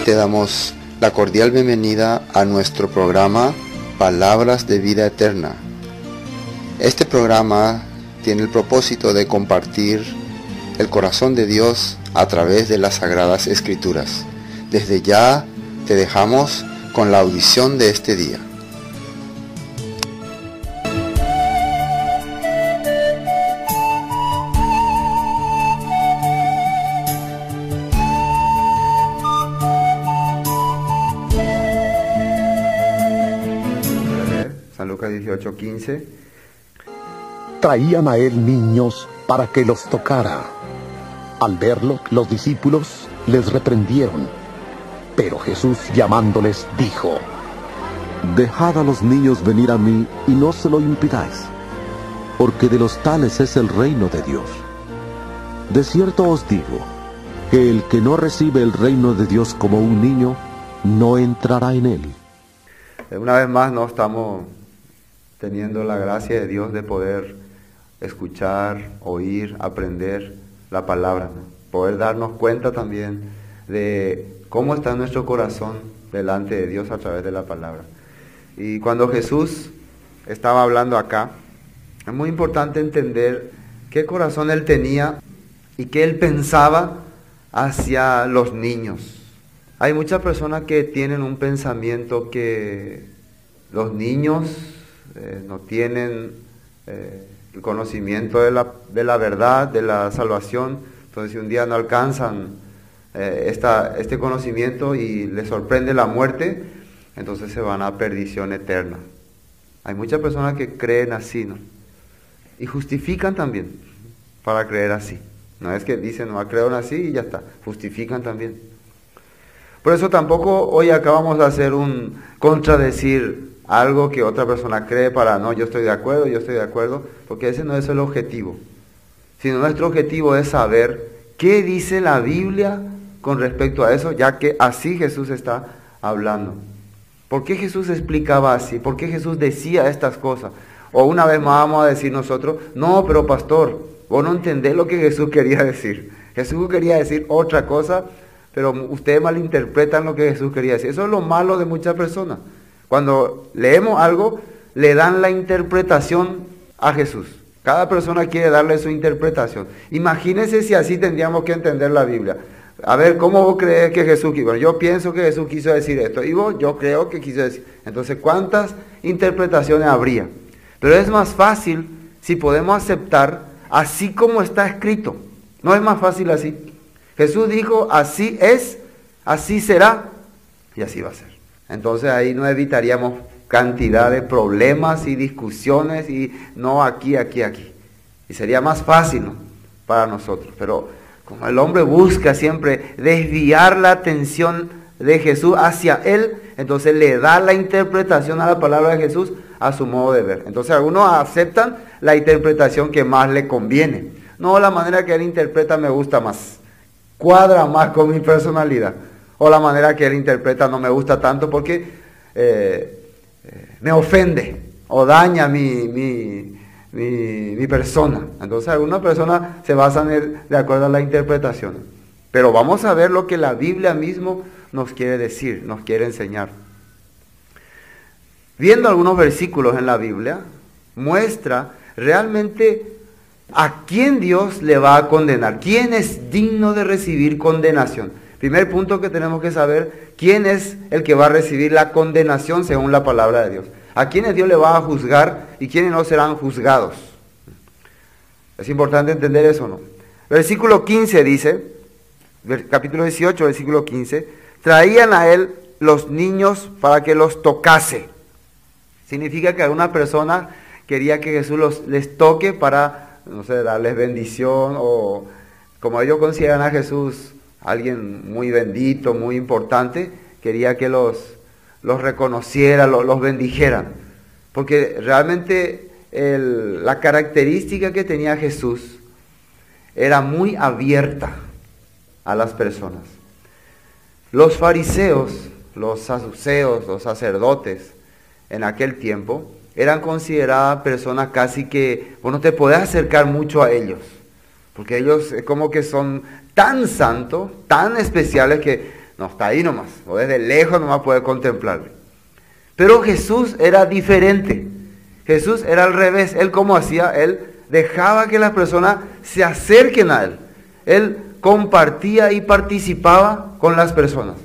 Te damos la cordial bienvenida a nuestro programa Palabras de Vida Eterna. Este programa tiene el propósito de compartir el corazón de Dios a través de las Sagradas Escrituras. Desde ya te dejamos con la audición de este día. San Lucas 18:15. Traían a él niños para que los tocara. Al verlo, los discípulos les reprendieron. Pero Jesús, llamándoles, dijo: Dejad a los niños venir a mí y no se lo impidáis, porque de los tales es el reino de Dios. De cierto os digo, que el que no recibe el reino de Dios como un niño, no entrará en él. Una vez más no estamos teniendo la gracia de Dios de poder escuchar, oír, aprender la palabra, ¿no? Poder darnos cuenta también de cómo está nuestro corazón delante de Dios a través de la palabra. Y cuando Jesús estaba hablando acá, es muy importante entender qué corazón Él tenía y qué Él pensaba hacia los niños. Hay muchas personas que tienen un pensamiento que los niños no tienen el conocimiento de la verdad, de la salvación. Entonces, si un día no alcanzan este conocimiento y les sorprende la muerte, entonces se van a perdición eterna. Hay muchas personas que creen así, ¿no? Y justifican también para creer así. No es que dicen, no, creo así y ya está. Justifican también. Por eso tampoco hoy acá vamos a hacer un contradecir algo que otra persona cree para, no, yo estoy de acuerdo, porque ese no es el objetivo. Sino nuestro objetivo es saber qué dice la Biblia con respecto a eso, ya que así Jesús está hablando. ¿Por qué Jesús explicaba así? ¿Por qué Jesús decía estas cosas? O una vez más vamos a decir nosotros, no, pero pastor, vos no entendés lo que Jesús quería decir. Jesús quería decir otra cosa, pero ustedes malinterpretan lo que Jesús quería decir. Eso es lo malo de muchas personas. Cuando leemos algo, le dan la interpretación a Jesús. Cada persona quiere darle su interpretación. Imagínense si así tendríamos que entender la Biblia. A ver, ¿cómo vos crees que Jesús quiso? Bueno, yo pienso que Jesús quiso decir esto. Y vos, yo creo que quiso decir. Entonces, ¿cuántas interpretaciones habría? Pero es más fácil si podemos aceptar así como está escrito. No es más fácil así. Jesús dijo, así es, así será, y así va a ser. Entonces ahí no evitaríamos cantidad de problemas y discusiones y no aquí. Y sería más fácil, ¿no?, para nosotros. Pero como el hombre busca siempre desviar la atención de Jesús hacia él, entonces le da la interpretación a la palabra de Jesús a su modo de ver. Entonces algunos aceptan la interpretación que más le conviene. No, la manera que él interpreta me gusta más, cuadra más con mi personalidad. O la manera que él interpreta no me gusta tanto porque me ofende o daña mi persona. Entonces algunas personas se basan de acuerdo a la interpretación. Pero vamos a ver lo que la Biblia mismo nos quiere decir, nos quiere enseñar. Viendo algunos versículos en la Biblia, muestra realmente a quién Dios le va a condenar, quién es digno de recibir condenación. Primer punto que tenemos que saber, quién es el que va a recibir la condenación según la palabra de Dios. A quiénes Dios le va a juzgar y quiénes no serán juzgados. Es importante entender eso, ¿no? Versículo 15 dice, capítulo 18, versículo 15, traían a él los niños para que los tocase. Significa que alguna persona quería que Jesús les toque para, no sé, darles bendición, o como ellos consideran a Jesús alguien muy bendito, muy importante, quería que los reconociera, los bendijeran. Porque realmente la característica que tenía Jesús era muy abierta a las personas. Los fariseos, los saduceos, los sacerdotes en aquel tiempo eran consideradas personas casi que, vos no te podés acercar mucho a ellos, porque ellos como que son tan santos, tan especiales que no está ahí nomás, o desde lejos nomás puede contemplarle. Pero Jesús era diferente. Jesús era al revés. Él, ¿cómo hacía? Él dejaba que las personas se acerquen a Él. Él compartía y participaba con las personas.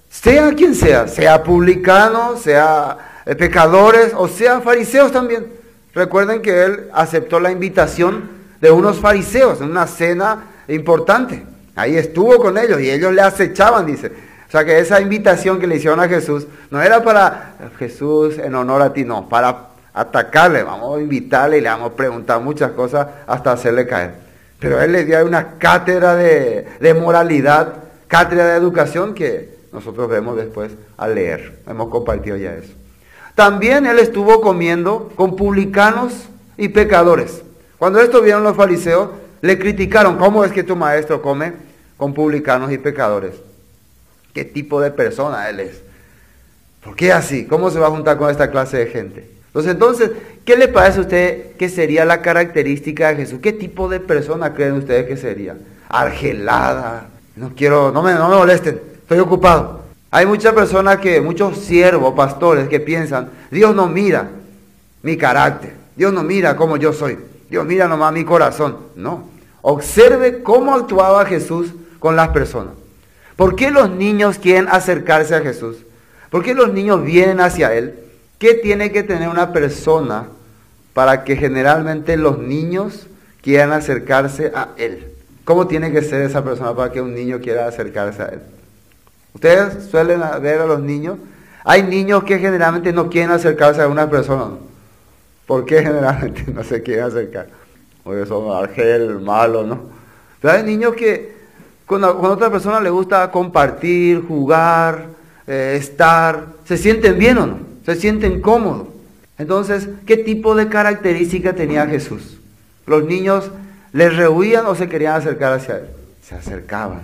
Sea quien sea publicano, sea pecadores o sea fariseos también. Recuerden que Él aceptó la invitación de unos fariseos en una cena importante. Ahí estuvo con ellos y ellos le acechaban, dice. O sea que esa invitación que le hicieron a Jesús no era para Jesús en honor a ti, no, para atacarle. Vamos a invitarle y le vamos a preguntar muchas cosas hasta hacerle caer. Pero Él les dio una cátedra de moralidad, cátedra de educación que nosotros vemos después al leer. Hemos compartido ya eso. También Él estuvo comiendo con publicanos y pecadores. Cuando esto vieron los fariseos, le criticaron: ¿cómo es que tu maestro come con publicanos y pecadores? ¿Qué tipo de persona Él es? ¿Por qué así? ¿Cómo se va a juntar con esta clase de gente? Entonces, ¿qué le parece a usted que sería la característica de Jesús? ¿Qué tipo de persona creen ustedes que sería? Argelada. No me molesten, estoy ocupado. Hay muchas personas muchos siervos, pastores que piensan: Dios no mira mi carácter, Dios no mira cómo yo soy, Dios mira nomás mi corazón. No. Observe cómo actuaba Jesús con las personas. ¿Por qué los niños quieren acercarse a Jesús? ¿Por qué los niños vienen hacia Él? ¿Qué tiene que tener una persona para que generalmente los niños quieran acercarse a Él? ¿Cómo tiene que ser esa persona para que un niño quiera acercarse a Él? Ustedes suelen ver a los niños. Hay niños que generalmente no quieren acercarse a una persona. ¿Por qué generalmente no se quieren acercar? Porque son argel, malo, ¿no? Pero hay niños que con otra persona le gusta compartir, jugar, estar. ¿Se sienten bien o no? ¿Se sienten cómodos? Entonces, ¿qué tipo de característica tenía Jesús? Los niños le rehuían o se querían acercar hacia Él. Se acercaban,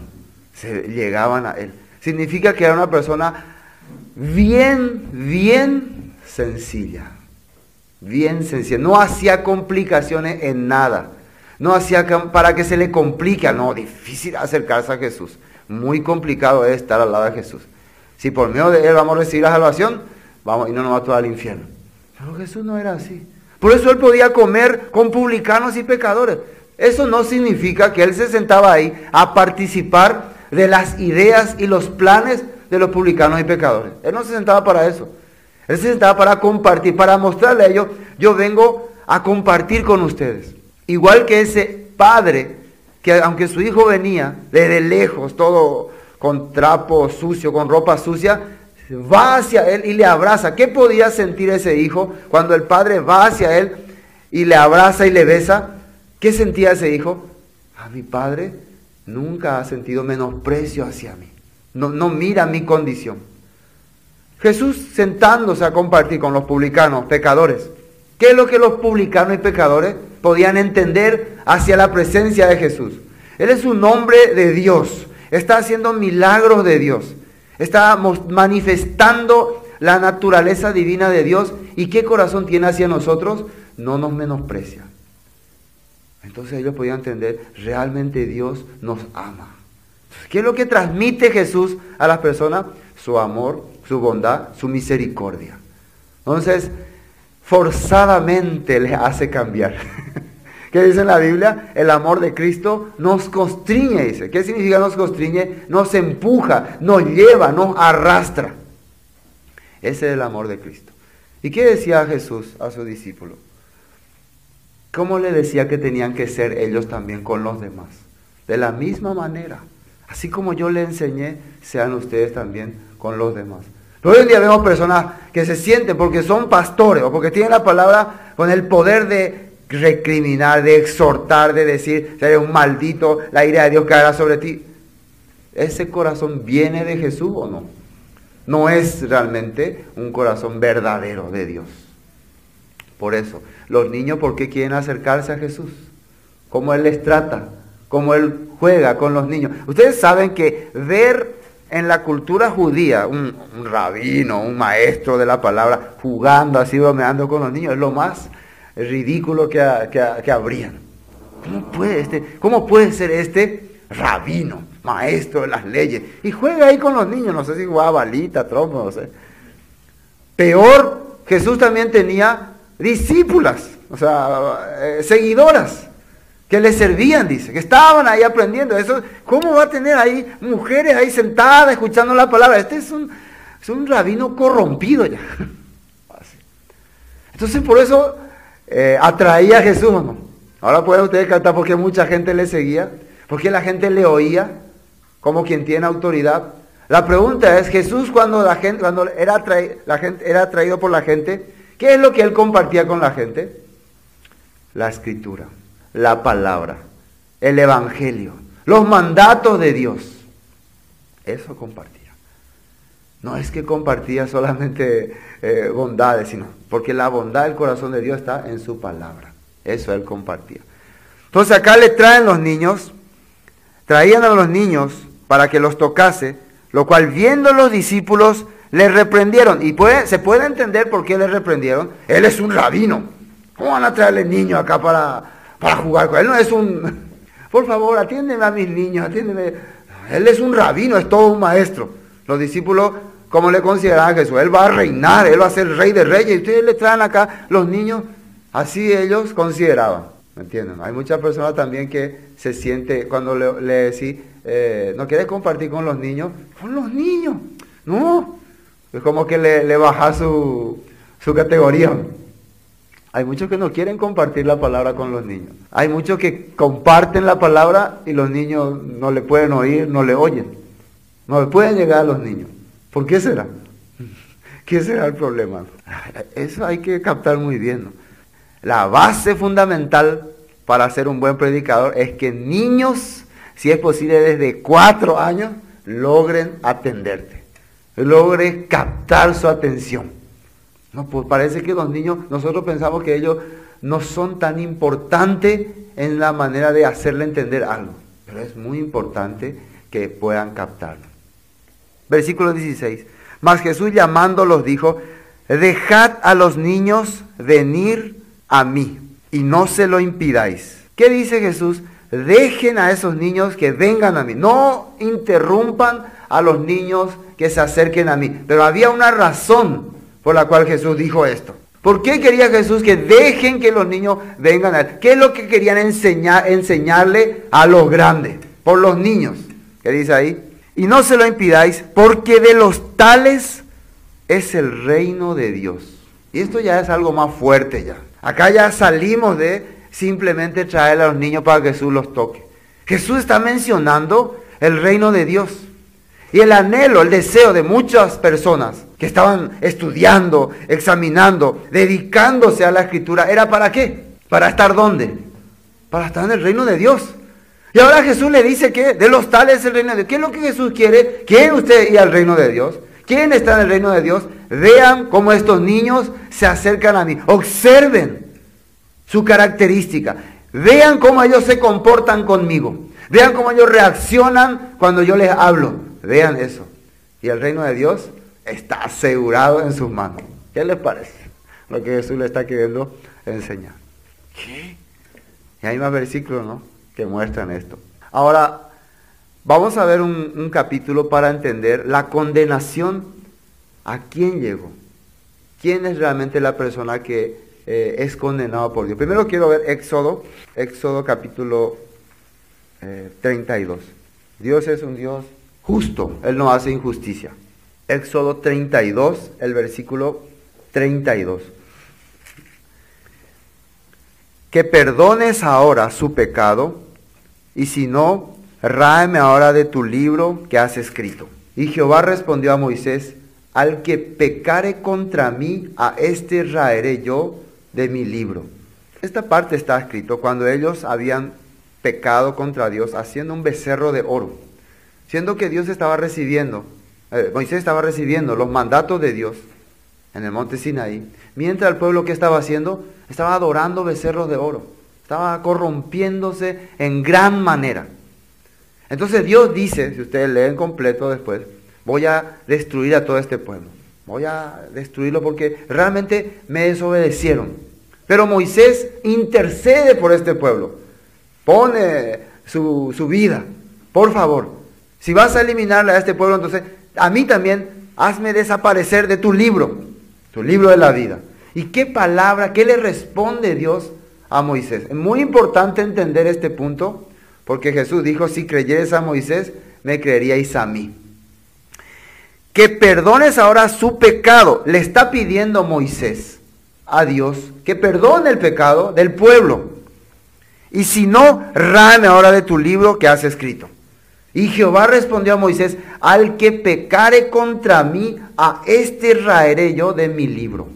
llegaban a Él. Significa que era una persona bien sencilla. Bien sencilla. No hacía complicaciones en nada. No hacía para que se le complique. No, difícil acercarse a Jesús. Muy complicado es estar al lado de Jesús. Si por medio de Él vamos a recibir la salvación, vamos y no nos va a tocar al infierno. Pero Jesús no era así. Por eso Él podía comer con publicanos y pecadores. Eso no significa que Él se sentaba ahí a participar de las ideas y los planes de los publicanos y pecadores. Él no se sentaba para eso. Él se sentaba para compartir, para mostrarle a ellos: yo vengo a compartir con ustedes. Igual que ese padre, que aunque su hijo venía desde lejos, todo con trapo sucio, con ropa sucia, va hacia él y le abraza. ¿Qué podía sentir ese hijo cuando el padre va hacia él y le abraza y le besa? ¿Qué sentía ese hijo? Mi padre nunca ha sentido menosprecio hacia mí. No mira mi condición. Jesús sentándose a compartir con los publicanos, pecadores. ¿Qué es lo que los publicanos y pecadores podían entender hacia la presencia de Jesús? Él es un hombre de Dios. Está haciendo milagros de Dios. Está manifestando la naturaleza divina de Dios. ¿Y qué corazón tiene hacia nosotros? No nos menosprecia. Entonces ellos podían entender: realmente Dios nos ama. ¿Qué es lo que transmite Jesús a las personas? Su amor, su bondad, su misericordia. Entonces, forzadamente les hace cambiar. ¿Qué dice en la Biblia? El amor de Cristo nos constriñe, dice. ¿Qué significa nos constriñe? Nos empuja, nos lleva, nos arrastra. Ese es el amor de Cristo. ¿Y qué decía Jesús a sus discípulos? ¿Cómo le decía que tenían que ser ellos también con los demás? De la misma manera. Así como yo le enseñé, sean ustedes también con los demás. Pero hoy en día vemos personas que se sienten porque son pastores o porque tienen la palabra con el poder de recriminar, de exhortar, de decir: eres un maldito, la ira de Dios caerá sobre ti. ¿Ese corazón viene de Jesús o no? No es realmente un corazón verdadero de Dios. Por eso, los niños, ¿por qué quieren acercarse a Jesús? ¿Cómo Él les trata? ¿Cómo Él juega con los niños? Ustedes saben que ver en la cultura judía un rabino, un maestro de la palabra, jugando así, bromeando con los niños, es lo más ridículo que habrían. ¿Cómo puede ser este rabino maestro de las leyes. Y juega ahí con los niños, no sé si jugaba balita, trompo, no sé. Peor, Jesús también tenía discípulas, o sea, seguidoras, que le servían, dice, que estaban ahí aprendiendo. Eso, ¿cómo va a tener ahí mujeres ahí sentadas escuchando la palabra? Este es un rabino corrompido ya. Entonces por eso atraía a Jesús, ¿no? Ahora pueden ustedes cantar porque mucha gente le seguía, porque la gente le oía como quien tiene autoridad. La pregunta es, Jesús cuando la gente era atraído por la gente, ¿qué es lo que él compartía con la gente? La escritura, la palabra, el evangelio, los mandatos de Dios. Eso compartía. No es que compartía solamente bondades, sino porque la bondad del corazón de Dios está en su palabra. Eso él compartía. Entonces acá le traían a los niños para que los tocase, lo cual viendo los discípulos le reprendieron. Y se puede entender por qué le reprendieron. Él es un rabino. ¿Cómo van a traerle niños acá para jugar con él? No es un... Por favor, atiéndeme a mis niños, atiéndeme. Él es un rabino, es todo un maestro. Los discípulos, ¿cómo le consideraban a Jesús? Él va a reinar, él va a ser rey de reyes. Y ustedes le traen acá los niños. Así ellos consideraban. ¿Me entienden? Hay muchas personas también que se siente, cuando le decís, ¿no quieres compartir con los niños? Con los niños. No. Es como que le baja su categoría. Hay muchos que no quieren compartir la palabra con los niños. Hay muchos que comparten la palabra y los niños no le pueden oír, no le oyen. No le pueden llegar a los niños. ¿Por qué será? ¿Qué será el problema? Eso hay que captar muy bien, ¿no? La base fundamental para ser un buen predicador es que niños, si es posible desde 4 años, logren atenderte, logren captar su atención. No, pues parece que los niños, nosotros pensamos que ellos no son tan importantes en la manera de hacerle entender algo, pero es muy importante que puedan captarlo. Versículo 16. Mas Jesús llamándolos dijo, dejad a los niños venir a mí y no se lo impidáis. ¿Qué dice Jesús? Dejen a esos niños que vengan a mí. No interrumpan a los niños que se acerquen a mí. Pero había una razón por la cual Jesús dijo esto. ¿Por qué quería Jesús que dejen que los niños vengan a él? ¿Qué es lo que querían enseñarle a los grandes? Por los niños. ¿Qué dice ahí? Y no se lo impidáis, porque de los tales es el reino de Dios. Y esto ya es algo más fuerte ya. Acá ya salimos de simplemente traer a los niños para que Jesús los toque. Jesús está mencionando el reino de Dios. Y el anhelo, el deseo de muchas personas que estaban estudiando, examinando, dedicándose a la escritura, ¿era para qué? ¿Para estar dónde? Para estar en el reino de Dios. Y ahora Jesús le dice que de los tales es el reino de Dios. ¿Qué es lo que Jesús quiere? ¿Quieren ustedes ir al reino de Dios? ¿Quieren estar en el reino de Dios? Vean cómo estos niños se acercan a mí. Observen su característica. Vean cómo ellos se comportan conmigo. Vean cómo ellos reaccionan cuando yo les hablo. Vean eso. Y el reino de Dios está asegurado en sus manos. ¿Qué les parece? Lo que Jesús le está queriendo enseñar. ¿Qué? Y hay más versículos, ¿no?, que muestran esto. Ahora, vamos a ver un capítulo para entender la condenación. ¿A quién llegó? ¿Quién es realmente la persona que es condenado por Dios? Primero quiero ver Éxodo capítulo 32. Dios es un Dios justo, Él no hace injusticia. Éxodo 32, el versículo 32. Que perdones ahora su pecado, y si no, ráeme ahora de tu libro que has escrito. Y Jehová respondió a Moisés, al que pecare contra mí, a este raeré yo de mi libro. Esta parte está escrito cuando ellos habían pecado contra Dios, haciendo un becerro de oro. Siendo que Moisés estaba recibiendo los mandatos de Dios en el monte Sinaí, mientras el pueblo, ¿qué estaba haciendo? Estaba adorando becerros de oro. Estaba corrompiéndose en gran manera. Entonces Dios dice, si ustedes leen completo después, voy a destruir a todo este pueblo. Voy a destruirlo porque realmente me desobedecieron. Pero Moisés intercede por este pueblo. Pone su vida. Por favor, Si vas a eliminarle a este pueblo, entonces a mí también hazme desaparecer de tu libro de la vida. ¿Y qué palabra, qué le responde Dios a Moisés? Es muy importante entender este punto, porque Jesús dijo, si creyeres a Moisés, me creeríais a mí. Que perdones ahora su pecado. Le está pidiendo Moisés a Dios que perdone el pecado del pueblo. Y si no, ráeme ahora de tu libro que has escrito. Y Jehová respondió a Moisés, al que pecare contra mí, a este raeré yo de mi libro.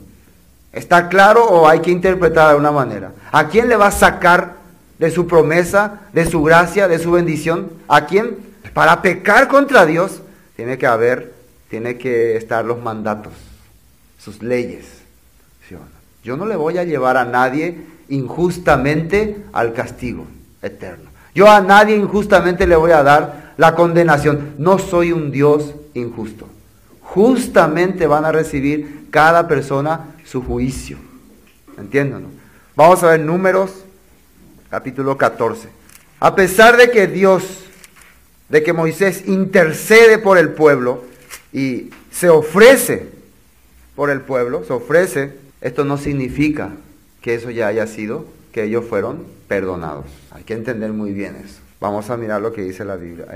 ¿Está claro o hay que interpretar de alguna manera? ¿A quién le va a sacar de su promesa, de su gracia, de su bendición? ¿A quién? Para pecar contra Dios tiene que estar los mandatos, sus leyes. ¿Sí o no? Yo no le voy a llevar a nadie injustamente al castigo eterno. Yo a nadie injustamente le voy a dar la condenación. No soy un Dios injusto. Justamente van a recibir cada persona su juicio. ¿Entienden? Vamos a ver Números, capítulo 14. A pesar de que Moisés intercede por el pueblo y se ofrece por el pueblo, esto no significa que eso ya haya sido, que ellos fueron perdonados. Hay que entender muy bien eso. Vamos a mirar lo que dice la Biblia.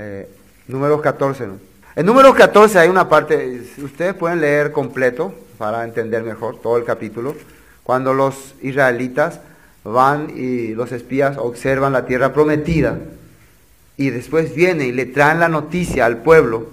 Números 14, ¿no? En Números 14 hay una parte, ustedes pueden leer completo para entender mejor todo el capítulo, cuando los israelitas van y los espías observan la tierra prometida, y después vienen y le traen la noticia al pueblo,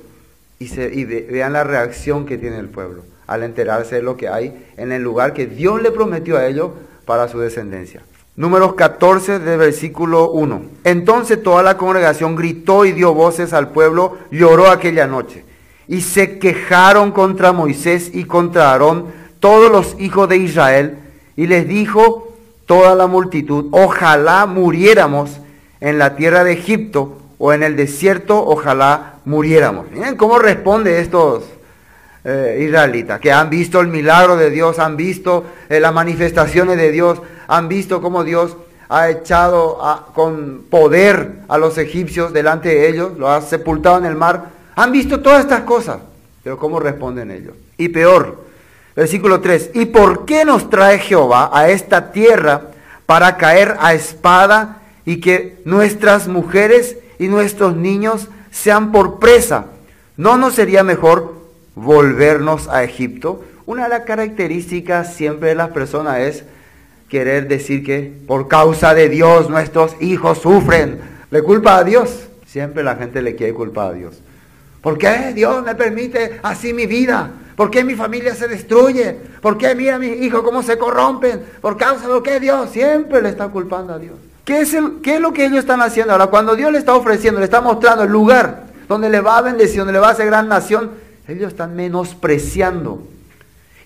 y vean la reacción que tiene el pueblo al enterarse de lo que hay en el lugar que Dios le prometió a ellos para su descendencia. Números 14 del versículo 1. Entonces toda la congregación gritó y dio voces al pueblo, lloró aquella noche. Y se quejaron contra Moisés y contra Aarón todos los hijos de Israel. Y les dijo toda la multitud, ojalá muriéramos en la tierra de Egipto o en el desierto, ojalá muriéramos. Miren cómo responde estos israelitas, que han visto el milagro de Dios, han visto las manifestaciones de Dios, han visto cómo Dios ha echado con poder a los egipcios delante de ellos, los ha sepultado en el mar, han visto todas estas cosas, pero ¿cómo responden ellos? Y peor, versículo 3, ¿y por qué nos trae Jehová a esta tierra para caer a espada y que nuestras mujeres y nuestros niños sean por presa? ¿No nos sería mejor volvernos a Egipto? Una de las características siempre de las personas es querer decir que por causa de Dios nuestros hijos sufren. ¿Le culpa a Dios? Siempre la gente le quiere culpar a Dios. ¿Por qué Dios me permite así mi vida? ¿Por qué mi familia se destruye? ¿Por qué mira a mis hijos cómo se corrompen? ¿Por causa de lo que Dios? Siempre le está culpando a Dios. ¿Qué es lo que ellos están haciendo ahora? Cuando Dios le está ofreciendo, le está mostrando el lugar donde le va a bendecir, donde le va a hacer gran nación, ellos están menospreciando.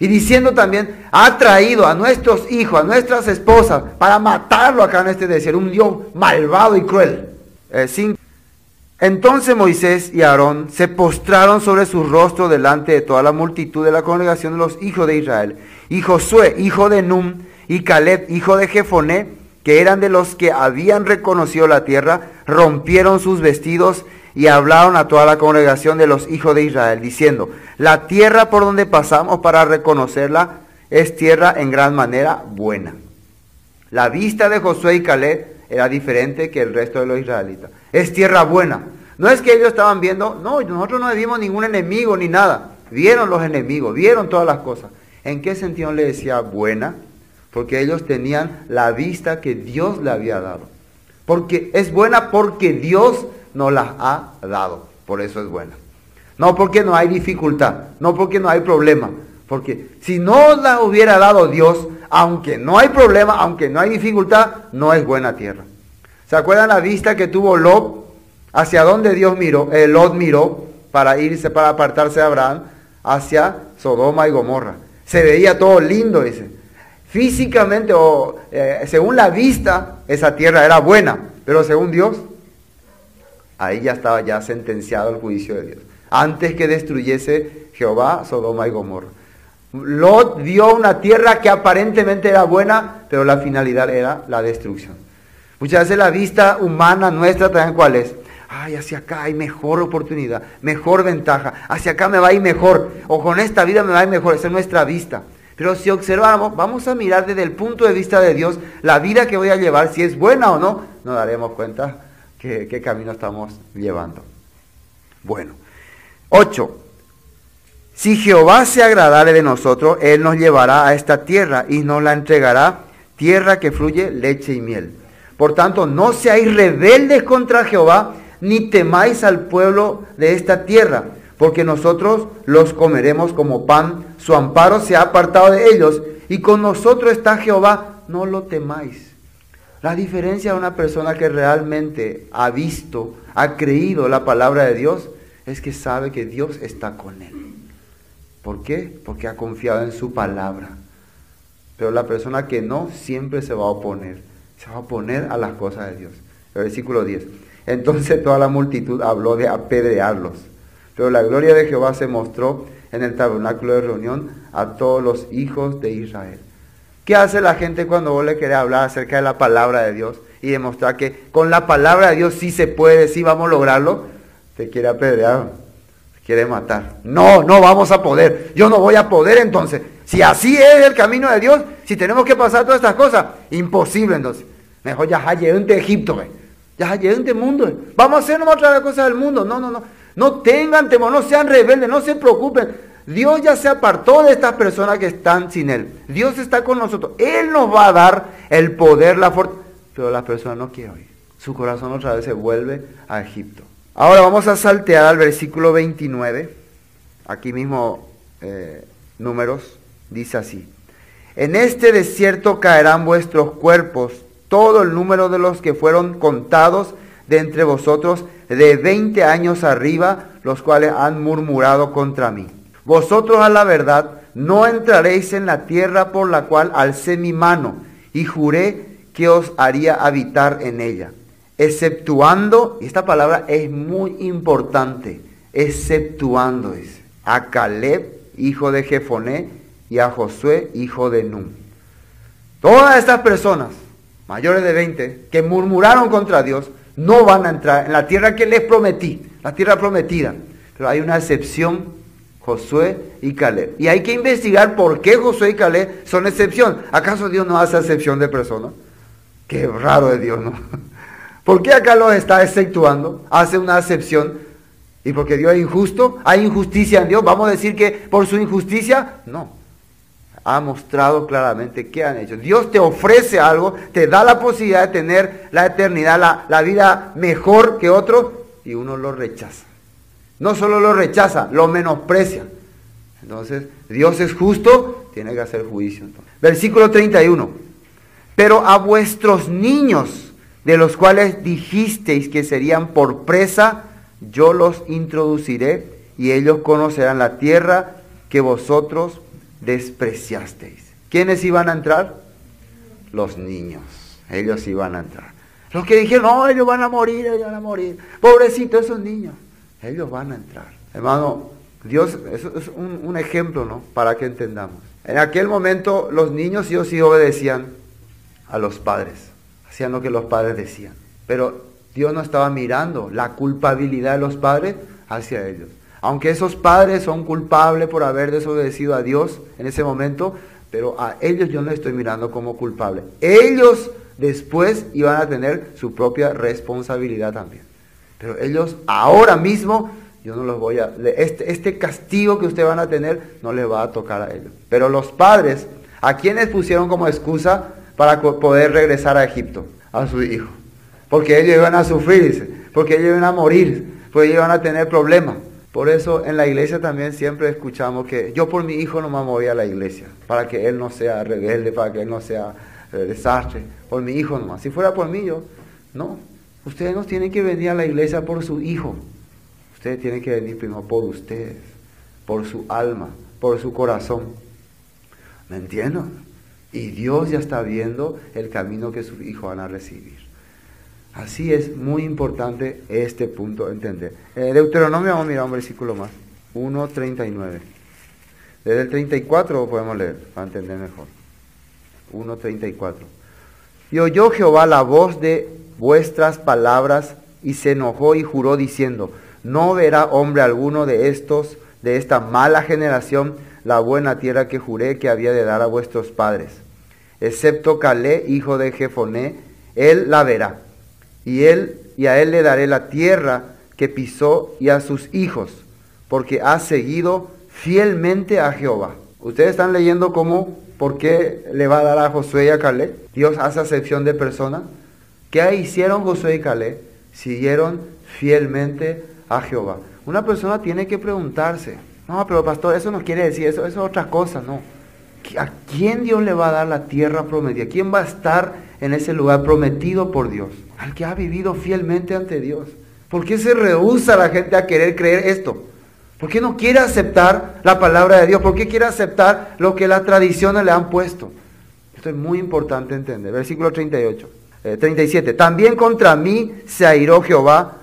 Y diciendo también, ha traído a nuestros hijos, a nuestras esposas, para matarlo acá en este desierto, un Dios malvado y cruel. 5. Entonces Moisés y Aarón se postraron sobre su rostro delante de toda la multitud de la congregación de los hijos de Israel. Y Josué, hijo de Num, y Caleb, hijo de Jefoné, que eran de los que habían reconocido la tierra, rompieron sus vestidos y hablaron a toda la congregación de los hijos de Israel, diciendo, la tierra por donde pasamos para reconocerla es tierra en gran manera buena. La vista de Josué y Caleb era diferente que el resto de los israelitas. Es tierra buena. No es que ellos estaban viendo, no, nosotros no vimos ningún enemigo ni nada. Vieron los enemigos, vieron todas las cosas. ¿En qué sentido le decía buena? Porque ellos tenían la vista que Dios le había dado. Porque es buena porque Dios nos la ha dado. Por eso es buena. No porque no hay dificultad, no porque no hay problema. Porque si no la hubiera dado Dios, aunque no hay problema, aunque no hay dificultad, no es buena tierra. ¿Se acuerdan la vista que tuvo Lot? ¿Hacia dónde Lot miró para irse, para apartarse de Abraham? Hacia Sodoma y Gomorra. Se veía todo lindo, dice. Físicamente o según la vista, esa tierra era buena. Pero según Dios, ahí ya estaba ya sentenciado el juicio de Dios. Antes que destruyese Jehová Sodoma y Gomorra. Lot vio una tierra que aparentemente era buena, pero la finalidad era la destrucción. Muchas veces la vista humana nuestra también, ¿cuál es? ay, hacia acá hay mejor oportunidad, mejor ventaja, hacia acá me va a ir mejor, o con esta vida me va a ir mejor, esa es nuestra vista. Pero si observamos, vamos a mirar desde el punto de vista de Dios, la vida que voy a llevar, si es buena o no, nos daremos cuenta qué camino estamos llevando. Bueno, 8. Si Jehová se agradare de nosotros, Él nos llevará a esta tierra y nos la entregará, tierra que fluye leche y miel. Por tanto, no seáis rebeldes contra Jehová, ni temáis al pueblo de esta tierra, porque nosotros los comeremos como pan, su amparo se ha apartado de ellos, y con nosotros está Jehová, no lo temáis. La diferencia de una persona que realmente ha visto, ha creído la palabra de Dios, es que sabe que Dios está con él. ¿Por qué? Porque ha confiado en su palabra. Pero la persona que no, siempre se va a oponer. Se va a oponer a las cosas de Dios. El versículo 10. Entonces toda la multitud habló de apedrearlos. Pero la gloria de Jehová se mostró en el tabernáculo de reunión a todos los hijos de Israel. ¿Qué hace la gente cuando vos le querés hablar acerca de la palabra de Dios y demostrar que con la palabra de Dios sí se puede, sí vamos a lograrlo? Te quiere apedrear, te quiere matar. No, no vamos a poder. Yo no voy a poder entonces. Si así es el camino de Dios, si tenemos que pasar todas estas cosas, imposible entonces. Mejor ya llegué de Egipto, ve. Ya llegué de mundo. Ve. Vamos a hacer nomás otra vez cosas del mundo. No. No tengan temor, no sean rebeldes, no se preocupen. Dios ya se apartó de estas personas que están sin Él. Dios está con nosotros. Él nos va a dar el poder, la fuerza. Pero las personas no quieren oír. Su corazón otra vez se vuelve a Egipto. Ahora vamos a saltear al versículo 29. Aquí mismo, Números, dice así. En este desierto caerán vuestros cuerpos, todo el número de los que fueron contados de entre vosotros, de 20 años arriba, los cuales han murmurado contra mí. Vosotros a la verdad no entraréis en la tierra por la cual alcé mi mano y juré que os haría habitar en ella, exceptuando, y esta palabra es muy importante, exceptuando, dice, a Caleb, hijo de Jefoné, y a Josué, hijo de Nun. Todas estas personas, mayores de 20, que murmuraron contra Dios, no van a entrar en la tierra que les prometí, la tierra prometida. Pero hay una excepción, Josué y Caleb. Y hay que investigar por qué Josué y Caleb son excepción. ¿Acaso Dios no hace excepción de personas? Qué raro es Dios, ¿no? ¿Por qué acá los está exceptuando? Hace una excepción. ¿Y porque Dios es injusto? ¿Hay injusticia en Dios? ¿Vamos a decir que por su injusticia? No. Ha mostrado claramente qué han hecho. Dios te ofrece algo, te da la posibilidad de tener la eternidad, la vida mejor que otro, y uno lo rechaza. No solo lo rechaza, lo menosprecia. Entonces, Dios es justo, tiene que hacer juicio. Entonces. Versículo 31. Pero a vuestros niños, de los cuales dijisteis que serían por presa, yo los introduciré, y ellos conocerán la tierra que vosotros despreciasteis. ¿Quiénes iban a entrar? Los niños. Ellos iban a entrar. Los que dijeron, no, ellos van a morir. Pobrecitos esos niños. Ellos van a entrar. Hermano, Dios, eso es un ejemplo, ¿no? Para que entendamos. En aquel momento los niños sí obedecían a los padres. Hacían lo que los padres decían. Pero Dios no estaba mirando la culpabilidad de los padres hacia ellos. Aunque esos padres son culpables por haber desobedecido a Dios en ese momento, pero a ellos yo no estoy mirando como culpables. Ellos después iban a tener su propia responsabilidad también. Pero ellos ahora mismo, yo no los voy a... Este castigo que ustedes van a tener no les va a tocar a ellos. Pero los padres, ¿a quiénes pusieron como excusa para poder regresar a Egipto? A su hijo. Porque ellos iban a sufrir, dice. Porque ellos iban a morir. Porque ellos iban a tener problemas. Por eso en la iglesia también siempre escuchamos que yo por mi hijo no me voy a la iglesia, para que él no sea rebelde, para que él no sea desastre, por mi hijo nomás. Si fuera por mí, yo, no. Ustedes no tienen que venir a la iglesia por su hijo. Ustedes tienen que venir primero por ustedes, por su alma, por su corazón. ¿Me entienden? Y Dios ya está viendo el camino que sus hijos van a recibir. Así es muy importante este punto entender. Deuteronomio, vamos a mirar un versículo más. 1:39. Desde el 34 podemos leer para entender mejor. 1:34. Y oyó Jehová la voz de vuestras palabras y se enojó y juró diciendo: no verá hombre alguno de esta mala generación, la buena tierra que juré que había de dar a vuestros padres, excepto Caleb, hijo de Jefoné, él la verá, y a él le daré la tierra que pisó y a sus hijos, porque ha seguido fielmente a Jehová. Ustedes están leyendo por qué le va a dar a Josué y a Caleb. Dios hace acepción de personas. ¿Qué hicieron Josué y Caleb? Siguieron fielmente a Jehová. Una persona tiene que preguntarse: no, pero pastor, eso no quiere decir eso es otra cosa. No. ¿A quién Dios le va a dar la tierra prometida? ¿Quién va a estar en ese lugar prometido por Dios? Al que ha vivido fielmente ante Dios. ¿Por qué se rehúsa la gente a querer creer esto? ¿Por qué no quiere aceptar la palabra de Dios? ¿Por qué quiere aceptar lo que las tradiciones le han puesto? Esto es muy importante entender. Versículo 37. También contra mí se airó Jehová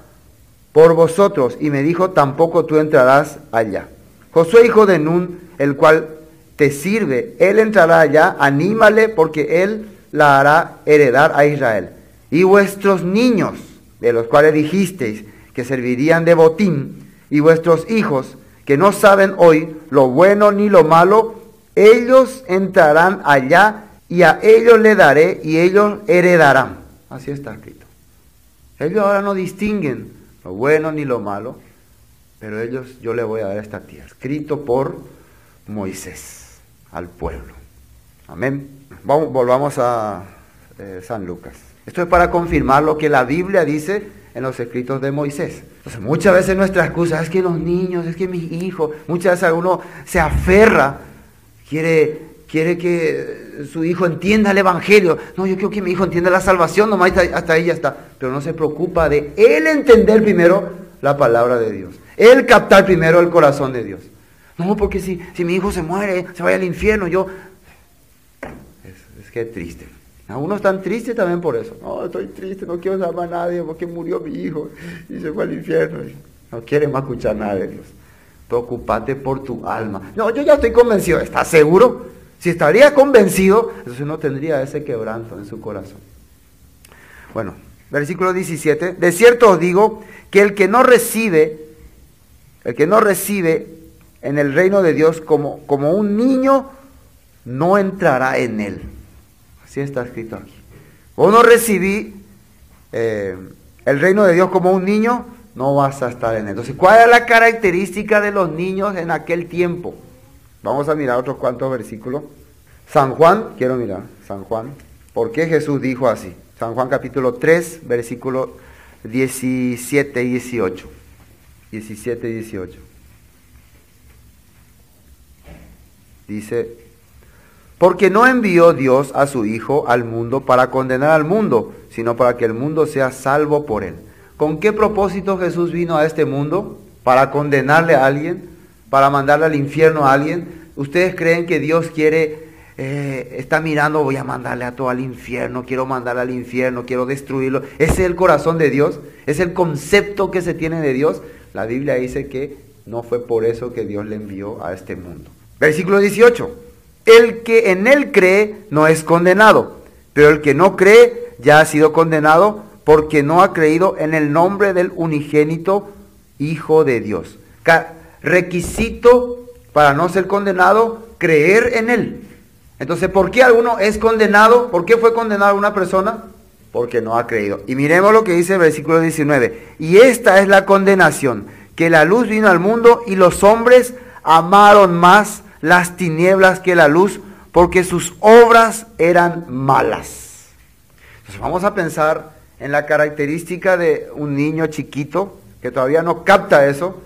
por vosotros, y me dijo: tampoco tú entrarás allá. Josué, hijo de Nun, el cual te sirve, él entrará allá, anímale, porque él la hará heredar a Israel. Y vuestros niños, de los cuales dijisteis que servirían de botín, y vuestros hijos, que no saben hoy lo bueno ni lo malo, ellos entrarán allá, y a ellos le daré, y ellos heredarán. Así está escrito. Ellos ahora no distinguen lo bueno ni lo malo, pero yo le voy a dar esta tierra. Escrito por Moisés al pueblo. Amén. Volvamos a San Lucas. Esto es para confirmar lo que la Biblia dice en los escritos de Moisés. Entonces, muchas veces nuestra excusa es que los niños, es que mis hijos, muchas veces uno se aferra, quiere que su hijo entienda el evangelio. No, yo quiero que mi hijo entienda la salvación, nomás hasta ahí ya está. Pero no se preocupa de él entender primero la palabra de Dios. Él captar primero el corazón de Dios. No, porque si mi hijo se muere, se vaya al infierno, es que es triste. Algunos están tristes también por eso. No, estoy triste, no quiero saber a nadie porque murió mi hijo y se fue al infierno. No quiere más escuchar nada de Dios. Preocúpate por tu alma. No, yo ya estoy convencido. ¿Estás seguro? Si estaría convencido, entonces no tendría ese quebranto en su corazón. Bueno, versículo 17. De cierto os digo que el que no recibe en el reino de Dios como un niño, no entrará en él. Así está escrito aquí. Vos no recibí el reino de Dios como un niño, no vas a estar en él. Entonces, ¿cuál es la característica de los niños en aquel tiempo? Vamos a mirar otros cuantos versículos. San Juan, quiero mirar, San Juan. ¿Por qué Jesús dijo así? San Juan capítulo 3, versículos 17 y 18. 17 y 18. Dice: porque no envió Dios a su Hijo al mundo para condenar al mundo, sino para que el mundo sea salvo por él. ¿Con qué propósito Jesús vino a este mundo? ¿Para condenarle a alguien? ¿Para mandarle al infierno a alguien? ¿Ustedes creen que Dios está mirando, voy a mandarle a todo al infierno, quiero mandarle al infierno, quiero destruirlo? ¿Ese es el corazón de Dios? ¿Es el concepto que se tiene de Dios? La Biblia dice que no fue por eso que Dios le envió a este mundo. Versículo 18. El que en él cree no es condenado, pero el que no cree ya ha sido condenado porque no ha creído en el nombre del unigénito Hijo de Dios. Requisito para no ser condenado, creer en él. Entonces, ¿por qué alguno es condenado? ¿Por qué fue condenado una persona? Porque no ha creído. Y miremos lo que dice el versículo 19. Y esta es la condenación, que la luz vino al mundo y los hombres amaron más las tinieblas que la luz, porque sus obras eran malas. Entonces vamos a pensar en la característica de un niño chiquito que todavía no capta eso.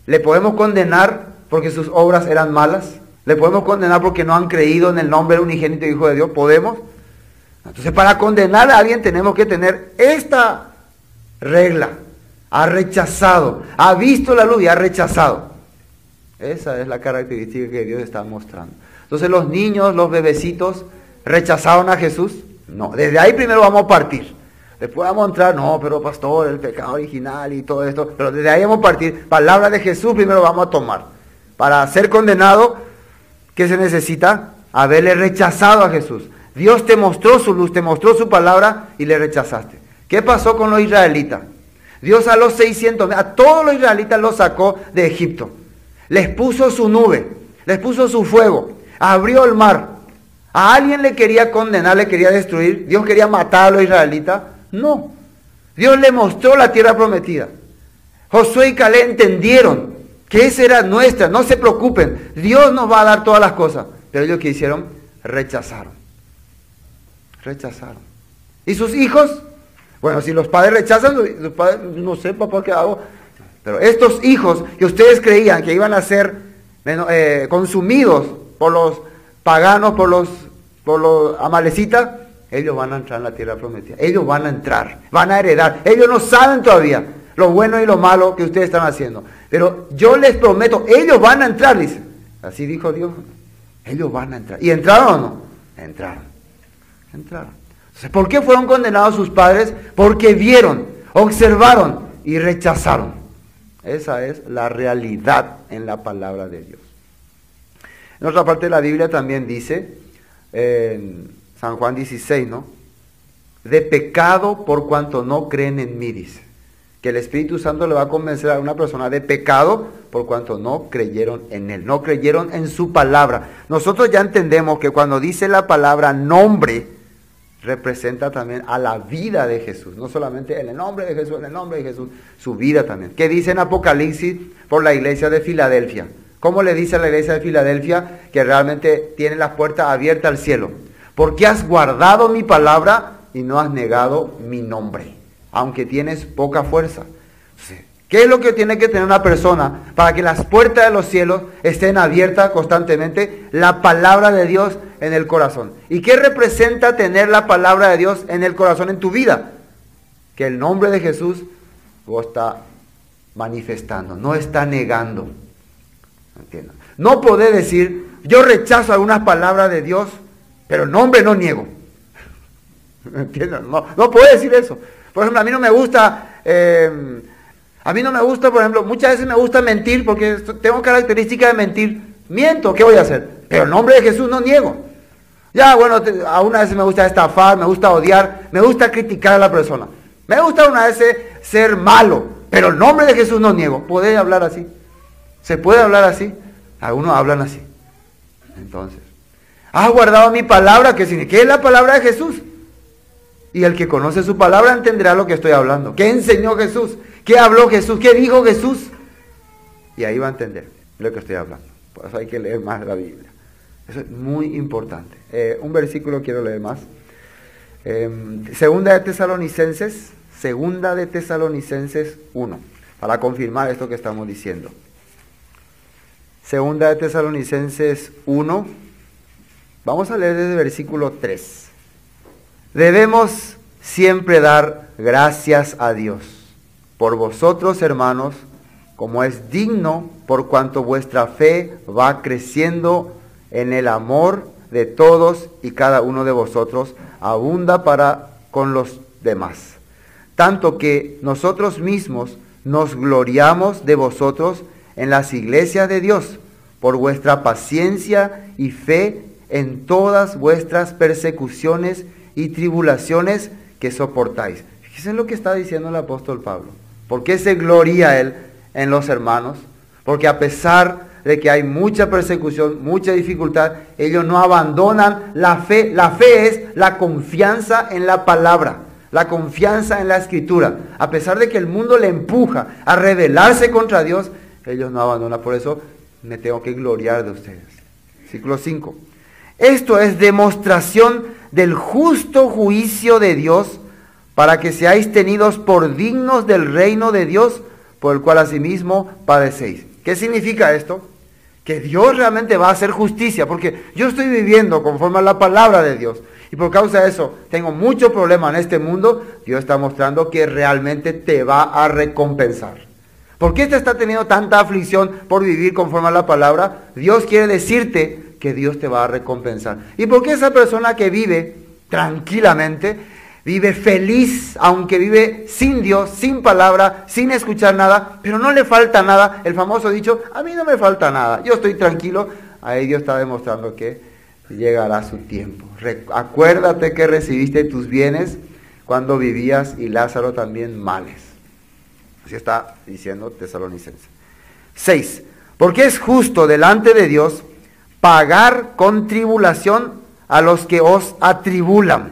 ¿Le podemos condenar porque sus obras eran malas? ¿Le podemos condenar porque no han creído en el nombre del unigénito Hijo de Dios? ¿Podemos? Entonces, para condenar a alguien tenemos que tener esta regla. Ha rechazado, ha visto la luz y ha rechazado. Esa es la característica que Dios está mostrando. Entonces, los niños, los bebecitos, ¿rechazaron a Jesús? No, desde ahí primero vamos a partir. Después vamos a entrar, no, pero pastor, el pecado original y todo esto. Pero desde ahí vamos a partir. Palabra de Jesús primero vamos a tomar. Para ser condenado, ¿qué se necesita? Haberle rechazado a Jesús. Dios te mostró su luz, te mostró su palabra y le rechazaste. ¿Qué pasó con los israelitas? Dios a los 600, a todos los israelitas los sacó de Egipto. Les puso su nube, les puso su fuego, abrió el mar. ¿A alguien le quería condenar, le quería destruir? ¿Dios quería matar a los israelitas? No. Dios le mostró la tierra prometida. Josué y Caleb entendieron que esa era nuestra, no se preocupen, Dios nos va a dar todas las cosas. Pero ellos que hicieron, rechazaron. Rechazaron. ¿Y sus hijos? Bueno, si los padres rechazan, los padres, no sé, papá, ¿qué hago? Pero estos hijos que ustedes creían que iban a ser consumidos por los paganos, por los amalecitas, ellos van a entrar en la tierra prometida. Ellos van a entrar, van a heredar. Ellos no saben todavía lo bueno y lo malo que ustedes están haciendo. Pero yo les prometo, ellos van a entrar, dice. Así dijo Dios. Ellos van a entrar. ¿Y entraron o no? Entraron. Entraron. Entonces, ¿por qué fueron condenados sus padres? Porque vieron, observaron y rechazaron. Esa es la realidad en la palabra de Dios. En otra parte de la Biblia también dice, en San Juan 16, ¿no? De pecado por cuanto no creen en mí, dice. Que el Espíritu Santo le va a convencer a una persona de pecado por cuanto no creyeron en Él, no creyeron en su palabra. Nosotros ya entendemos que cuando dice la palabra nombre, representa también a la vida de Jesús. No solamente en el nombre de Jesús, en el nombre de Jesús, su vida también. ¿Qué dice en Apocalipsis por la iglesia de Filadelfia? ¿Cómo le dice a la iglesia de Filadelfia que realmente tiene las puertas abiertas al cielo? Porque has guardado mi palabra y no has negado mi nombre, aunque tienes poca fuerza. ¿Qué es lo que tiene que tener una persona para que las puertas de los cielos estén abiertas constantemente? La palabra de Dios en el corazón. ¿Y qué representa tener la palabra de Dios en el corazón en tu vida? Que el nombre de Jesús vos está manifestando, no está negando. ¿Entiendes? No podés decir, yo rechazo algunas palabras de Dios, pero el nombre no niego. ¿Entiendes? No puedo decir eso. Por ejemplo, a mí no me gusta, por ejemplo, muchas veces me gusta mentir porque tengo características de mentir. Miento, ¿qué voy a hacer? Pero el nombre de Jesús no niego. Ya, bueno, a una vez me gusta estafar, me gusta odiar, me gusta criticar a la persona. Me gusta una vez ser malo, pero el nombre de Jesús no niego. ¿Puede hablar así? ¿Se puede hablar así? Algunos hablan así. Entonces, has guardado mi palabra, ¿qué significa? ¿Qué es la palabra de Jesús? Y el que conoce su palabra entenderá lo que estoy hablando. ¿Qué enseñó Jesús? ¿Qué habló Jesús? ¿Qué dijo Jesús? Y ahí va a entender lo que estoy hablando. Por eso hay que leer más la Biblia. Eso es muy importante. Un versículo quiero leer más. Segunda de Tesalonicenses 1, para confirmar esto que estamos diciendo. Segunda de Tesalonicenses 1, vamos a leer desde el versículo 3. Debemos siempre dar gracias a Dios por vosotros, hermanos, como es digno, por cuanto vuestra fe va creciendo en el amor de todos y cada uno de vosotros, abunda para con los demás. Tanto que nosotros mismos nos gloriamos de vosotros en las iglesias de Dios, por vuestra paciencia y fe en todas vuestras persecuciones y tribulaciones que soportáis. Fíjense lo que está diciendo el apóstol Pablo. ¿Por qué se gloria él en los hermanos? Porque a pesar de que hay mucha persecución, mucha dificultad, ellos no abandonan la fe. La fe es la confianza en la palabra, la confianza en la escritura. A pesar de que el mundo le empuja a rebelarse contra Dios, ellos no abandonan. Por eso me tengo que gloriar de ustedes. Versículo 5. Esto es demostración del justo juicio de Dios, para que seáis tenidos por dignos del reino de Dios, por el cual asimismo padecéis. ¿Qué significa esto? Que Dios realmente va a hacer justicia, porque yo estoy viviendo conforme a la palabra de Dios, y por causa de eso tengo mucho problema en este mundo. Dios está mostrando que realmente te va a recompensar. ¿Por qué te está teniendo tanta aflicción por vivir conforme a la palabra? Dios quiere decirte que Dios te va a recompensar. ¿Y por qué esa persona que vive tranquilamente, vive feliz, aunque vive sin Dios, sin palabra, sin escuchar nada, pero no le falta nada? El famoso dicho, a mí no me falta nada, yo estoy tranquilo. Ahí Dios está demostrando que llegará su tiempo. Acuérdate que recibiste tus bienes cuando vivías, y Lázaro también, males. Así está diciendo Tesalonicenses. 6. Porque es justo delante de Dios pagar con tribulación a los que os atribulan.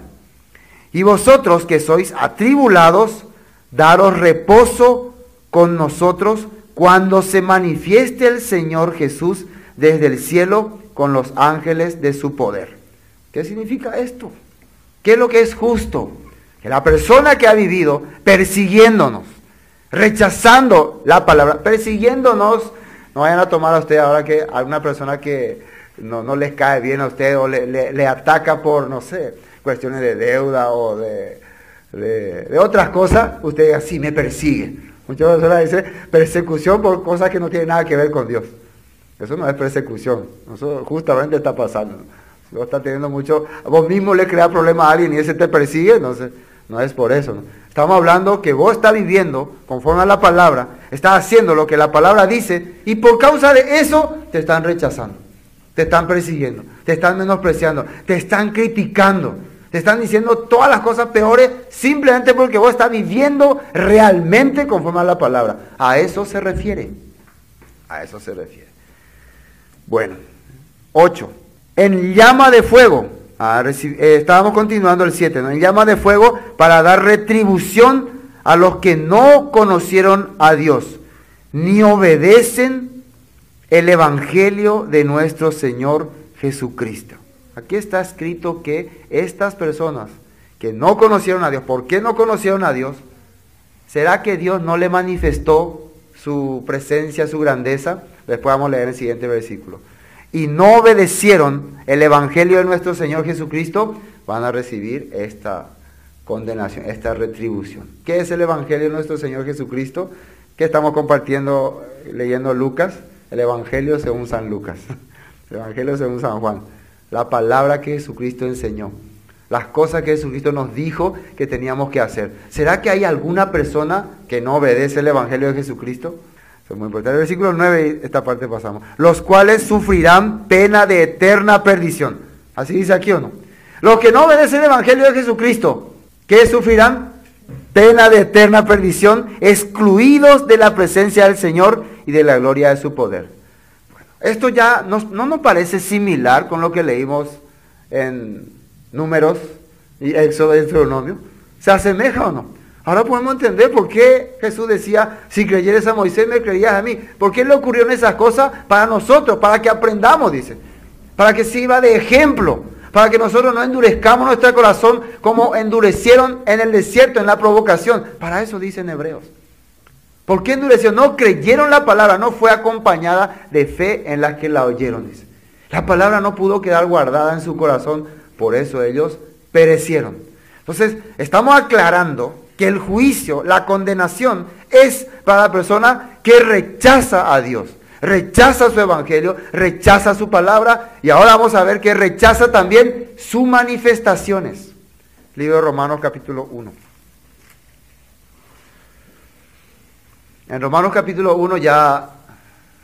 Y vosotros que sois atribulados, daros reposo con nosotros cuando se manifieste el Señor Jesús desde el cielo con los ángeles de su poder. ¿Qué significa esto? ¿Qué es lo que es justo? Que la persona que ha vivido persiguiéndonos, rechazando la palabra, persiguiéndonos, no vayan a tomar a usted ahora que alguna persona que no les cae bien a usted o le ataca por, no sé, cuestiones de deuda o de otras cosas, usted diga, sí, me persigue. Muchas personas dicen persecución por cosas que no tienen nada que ver con Dios. Eso no es persecución, eso justamente está pasando. Si vos estás teniendo mucho, vos mismo le creas problema a alguien y ese te persigue, no es por eso, ¿no? Estamos hablando que vos estás viviendo conforme a la palabra, estás haciendo lo que la palabra dice y por causa de eso te están rechazando, te están persiguiendo, te están menospreciando, te están criticando, te están diciendo todas las cosas peores simplemente porque vos estás viviendo realmente conforme a la palabra. A eso se refiere, a eso se refiere. Bueno, 8. En llama de fuego. Estábamos continuando el 7, ¿no? En llama de fuego para dar retribución a los que no conocieron a Dios, ni obedecen el evangelio de nuestro Señor Jesucristo. Aquí está escrito que estas personas que no conocieron a Dios, ¿por qué no conocieron a Dios? ¿Será que Dios no le manifestó su presencia, su grandeza? Después vamos a leer el siguiente versículo. Y no obedecieron el evangelio de nuestro Señor Jesucristo, van a recibir esta condenación, esta retribución. ¿Qué es el evangelio de nuestro Señor Jesucristo? Que estamos compartiendo, leyendo Lucas, el evangelio según San Lucas, el evangelio según San Juan, la palabra que Jesucristo enseñó, las cosas que Jesucristo nos dijo que teníamos que hacer. ¿Será que hay alguna persona que no obedece el evangelio de Jesucristo? Eso es muy importante. El versículo 9, esta parte pasamos. Los cuales sufrirán pena de eterna perdición. Así dice aquí, ¿o no? Los que no obedecen el evangelio de Jesucristo, ¿qué sufrirán? Pena de eterna perdición, excluidos de la presencia del Señor y de la gloria de su poder. Bueno, esto ya no nos parece similar con lo que leímos en Números y Éxodo y Deuteronomio. ¿Se asemeja o no? Ahora podemos entender por qué Jesús decía, si creyeres a Moisés, me creerías a mí. ¿Por qué le ocurrieron esas cosas? Para nosotros, para que aprendamos, dice. Para que sirva de ejemplo. Para que nosotros no endurezcamos nuestro corazón como endurecieron en el desierto, en la provocación. Para eso dicen Hebreos. ¿Por qué endurecieron? No creyeron la palabra, no fue acompañada de fe en las que la oyeron, dice. La palabra no pudo quedar guardada en su corazón, por eso ellos perecieron. Entonces, estamos aclarando que el juicio, la condenación, es para la persona que rechaza a Dios, rechaza su evangelio, rechaza su palabra, y ahora vamos a ver que rechaza también sus manifestaciones. Libro de Romanos capítulo 1. En Romanos capítulo 1 ya,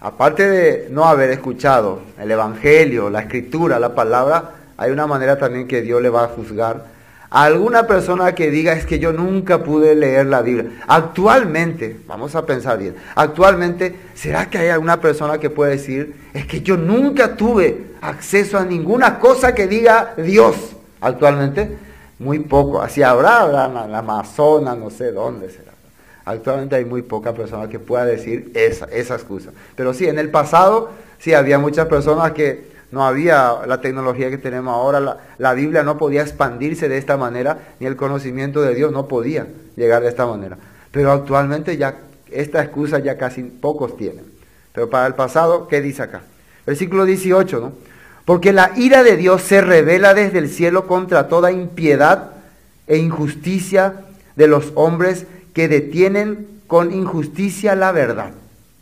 aparte de no haber escuchado el evangelio, la escritura, la palabra, hay una manera también que Dios le va a juzgar a alguna persona que diga, es que yo nunca pude leer la Biblia. Actualmente, vamos a pensar bien, actualmente, ¿será que hay alguna persona que puede decir, es que yo nunca tuve acceso a ninguna cosa que diga Dios? Actualmente, muy poco. Así habrá en la Amazonas, no sé dónde será. Actualmente hay muy poca persona que pueda decir esa excusa. Pero sí, en el pasado, sí había muchas personas que no había la tecnología que tenemos ahora, la Biblia no podía expandirse de esta manera, ni el conocimiento de Dios no podía llegar de esta manera. Pero actualmente ya esta excusa ya casi pocos tienen. Pero para el pasado, ¿qué dice acá? Versículo 18, ¿no? Porque la ira de Dios se revela desde el cielo contra toda impiedad e injusticia de los hombres que detienen con injusticia la verdad.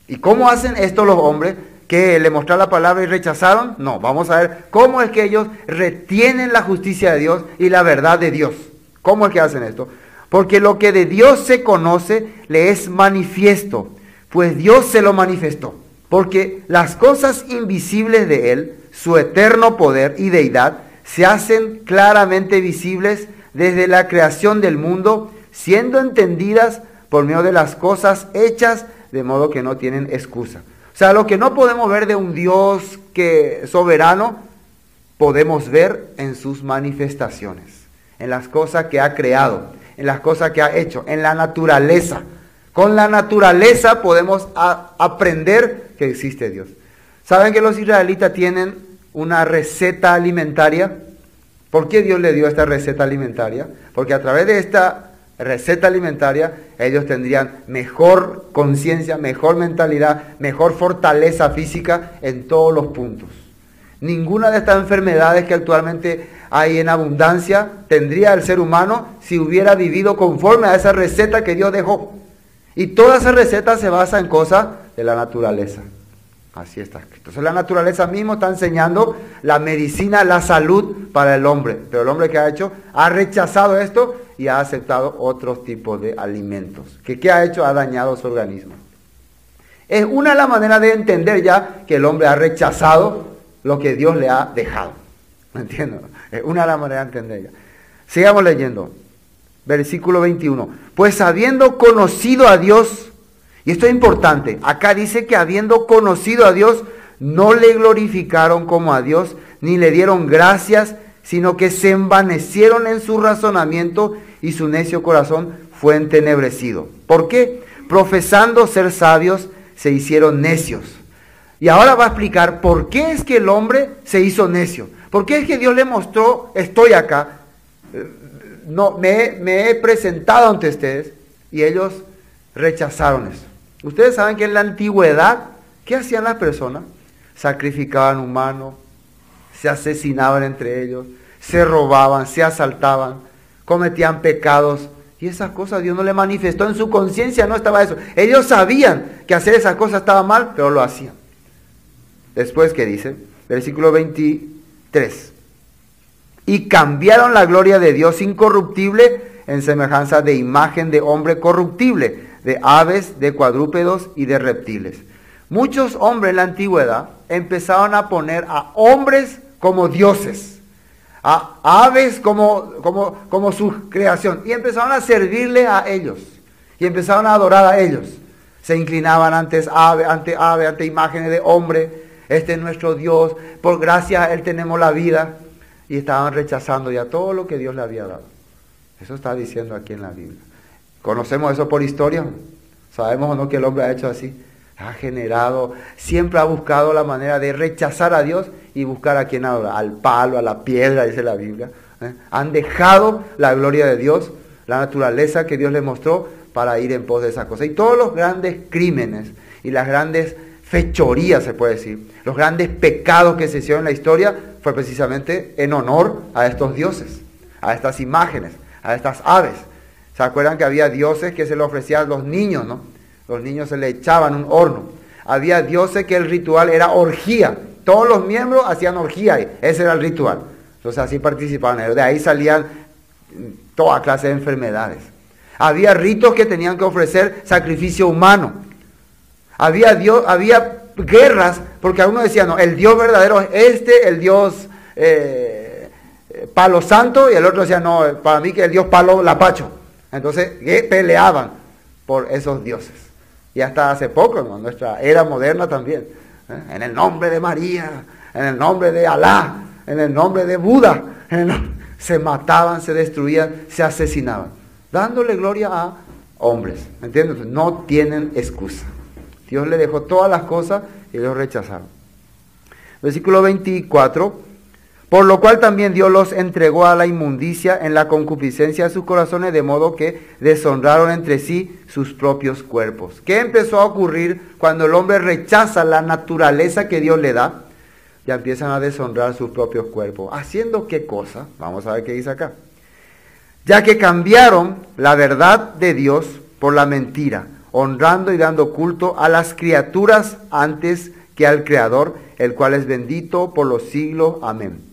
¿Y cómo hacen esto los hombres? ¿Que le mostraron la palabra y rechazaron? No, vamos a ver cómo es que ellos retienen la justicia de Dios y la verdad de Dios. ¿Cómo es que hacen esto? Porque lo que de Dios se conoce le es manifiesto, pues Dios se lo manifestó. Porque las cosas invisibles de Él, su eterno poder y deidad, se hacen claramente visibles desde la creación del mundo, siendo entendidas por medio de las cosas hechas, de modo que no tienen excusa. O sea, lo que no podemos ver de un Dios que soberano, podemos ver en sus manifestaciones, en las cosas que ha creado, en las cosas que ha hecho, en la naturaleza. Con la naturaleza podemos aprender que existe Dios. ¿Saben que los israelitas tienen una receta alimentaria? ¿Por qué Dios le dio esta receta alimentaria? Porque a través de esta receta alimentaria ellos tendrían mejor conciencia, mejor mentalidad, mejor fortaleza física en todos los puntos. Ninguna de estas enfermedades que actualmente hay en abundancia tendría el ser humano si hubiera vivido conforme a esa receta que Dios dejó. Y toda esa receta se basa en cosas de la naturaleza. Así está escrito. Entonces la naturaleza mismo está enseñando la medicina, la salud para el hombre. Pero el hombre que ha hecho, ha rechazado esto y ha aceptado otros tipos de alimentos. ¿Qué ha hecho? Ha dañado su organismo. Es una de las maneras de entender ya que el hombre ha rechazado lo que Dios le ha dejado. ¿Me entiendes? Es una de las maneras de entender ya. Sigamos leyendo. Versículo 21. Pues habiendo conocido a Dios, y esto es importante, acá dice que habiendo conocido a Dios, no le glorificaron como a Dios, ni le dieron gracias, sino que se envanecieron en su razonamiento y su necio corazón fue entenebrecido. ¿Por qué? Profesando ser sabios, se hicieron necios. Y ahora va a explicar por qué es que el hombre se hizo necio. ¿Por qué es que Dios le mostró, estoy acá, no, me he presentado ante ustedes, y ellos rechazaron eso? Ustedes saben que en la antigüedad, ¿qué hacían las personas? Sacrificaban humanos, se asesinaban entre ellos, se robaban, se asaltaban, cometían pecados, y esas cosas Dios no le manifestó en su conciencia, no estaba eso. Ellos sabían que hacer esas cosas estaba mal, pero lo hacían. Después, ¿qué dice? Versículo 23. Y cambiaron la gloria de Dios incorruptible en semejanza de imagen de hombre corruptible, de aves, de cuadrúpedos y de reptiles. Muchos hombres en la antigüedad empezaron a poner a hombres como dioses, a aves como su creación, y empezaron a servirle a ellos, y empezaron a adorar a ellos. Se inclinaban ante imágenes de hombre. Este es nuestro Dios, por gracia a Él tenemos la vida. Y estaban rechazando ya todo lo que Dios le había dado. Eso está diciendo aquí en la Biblia. ¿Conocemos eso por historia? ¿Sabemos o no que el hombre ha hecho así? Ha generado, siempre ha buscado la manera de rechazar a Dios y buscar a quien adorar. Al palo, a la piedra, dice la Biblia. Han dejado la gloria de Dios, la naturaleza que Dios les mostró, para ir en pos de esas cosas. Y todos los grandes crímenes y las grandes fechorías, se puede decir, los grandes pecados que se hicieron en la historia, fue precisamente en honor a estos dioses, a estas imágenes, a estas aves. ¿Se acuerdan que había dioses que se le ofrecían a los niños, no? Los niños se le echaban un horno. Había dioses que el ritual era orgía. Todos los miembros hacían orgía, ese era el ritual. Entonces así participaban. De ahí salían toda clase de enfermedades. Había ritos que tenían que ofrecer sacrificio humano. Había guerras, porque algunos decían, no, el Dios verdadero es el Dios palo santo, y el otro decía, no, para mí que el Dios palo lapacho. Entonces peleaban por esos dioses. Y hasta hace poco, en nuestra era moderna también, en el nombre de María, en el nombre de Alá, en el nombre de Buda, se mataban, se destruían, se asesinaban, dándole gloria a hombres. ¿Entiendes? No tienen excusa. Dios le dejó todas las cosas y ellos rechazaron. Versículo 24. Por lo cual también Dios los entregó a la inmundicia en la concupiscencia de sus corazones, de modo que deshonraron entre sí sus propios cuerpos. ¿Qué empezó a ocurrir cuando el hombre rechaza la naturaleza que Dios le da? Ya empiezan a deshonrar sus propios cuerpos. ¿Haciendo qué cosa? Vamos a ver qué dice acá. Ya que cambiaron la verdad de Dios por la mentira, honrando y dando culto a las criaturas antes que al Creador, el cual es bendito por los siglos. Amén.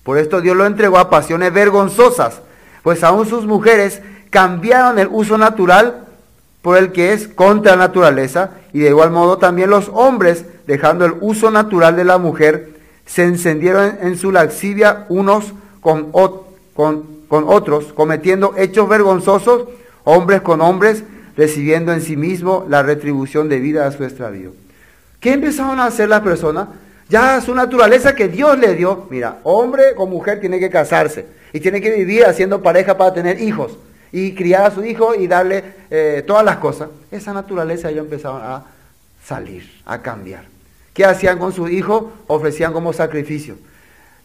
Por esto Dios lo entregó a pasiones vergonzosas, pues aún sus mujeres cambiaron el uso natural por el que es contra la naturaleza, y de igual modo también los hombres, dejando el uso natural de la mujer, se encendieron en su lascivia unos con otros, cometiendo hechos vergonzosos, hombres con hombres, recibiendo en sí mismo la retribución debida a su extravío. ¿Qué empezaron a hacer las personas? Ya su naturaleza que Dios le dio, mira, hombre con mujer tiene que casarse y tiene que vivir haciendo pareja para tener hijos y criar a su hijo y darle todas las cosas. Esa naturaleza ellos empezaron a salir, a cambiar. ¿Qué hacían con su hijo? Ofrecían como sacrificio.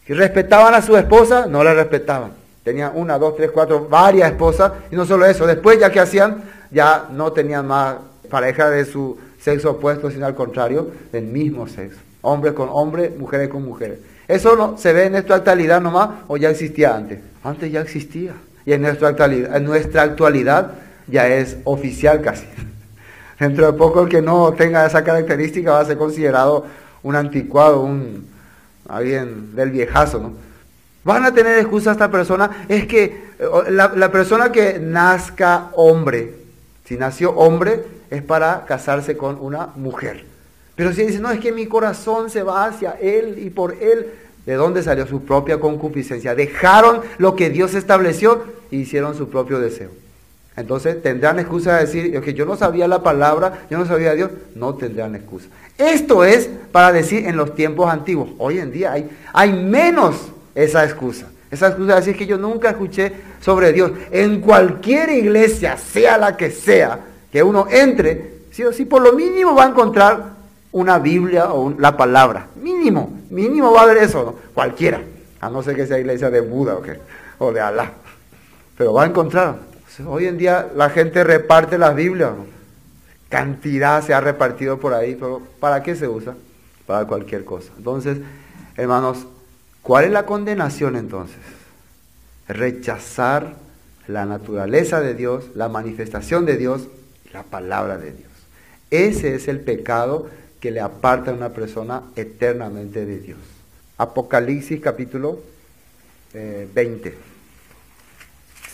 ¿Respetaban a su esposa? No la respetaban. Tenían 1, 2, 3, 4, varias esposas, y no solo eso, después ya que hacían, ya no tenían más pareja de su sexo opuesto, sino al contrario, del mismo sexo. Hombres con hombres, mujeres con mujeres. Eso no se ve en nuestra actualidad nomás, o ya existía antes. Antes ya existía. Y en nuestra actualidad ya es oficial casi. Dentro de poco el que no tenga esa característica va a ser considerado un anticuado, alguien del viejazo, ¿no? Van a tener excusa esta persona, es que la persona que nazca hombre, si nació hombre, es para casarse con una mujer. Pero si dice, no, es que mi corazón se va hacia él y por él, ¿de dónde salió su propia concupiscencia? Dejaron lo que Dios estableció y hicieron su propio deseo. Entonces tendrán excusa de decir, que yo no sabía la palabra, yo no sabía a Dios, no tendrán excusa. Esto es para decir en los tiempos antiguos. Hoy en día hay menos esa excusa. Esa excusa de decir que yo nunca escuché sobre Dios. En cualquier iglesia, sea la que sea, que uno entre, sí o sí, por lo mínimo va a encontrar una Biblia o la palabra. Mínimo va a haber eso, ¿no? Cualquiera. A no ser que sea iglesia de Buda o de Alá. Pero va a encontrar. Hoy en día la gente reparte las Biblias, ¿no? Cantidad se ha repartido por ahí, pero ¿para qué se usa? Para cualquier cosa. Entonces, hermanos, ¿cuál es la condenación entonces? Rechazar la naturaleza de Dios, la manifestación de Dios y la palabra de Dios. Ese es el pecado que le aparta a una persona eternamente de Dios. Apocalipsis capítulo 20.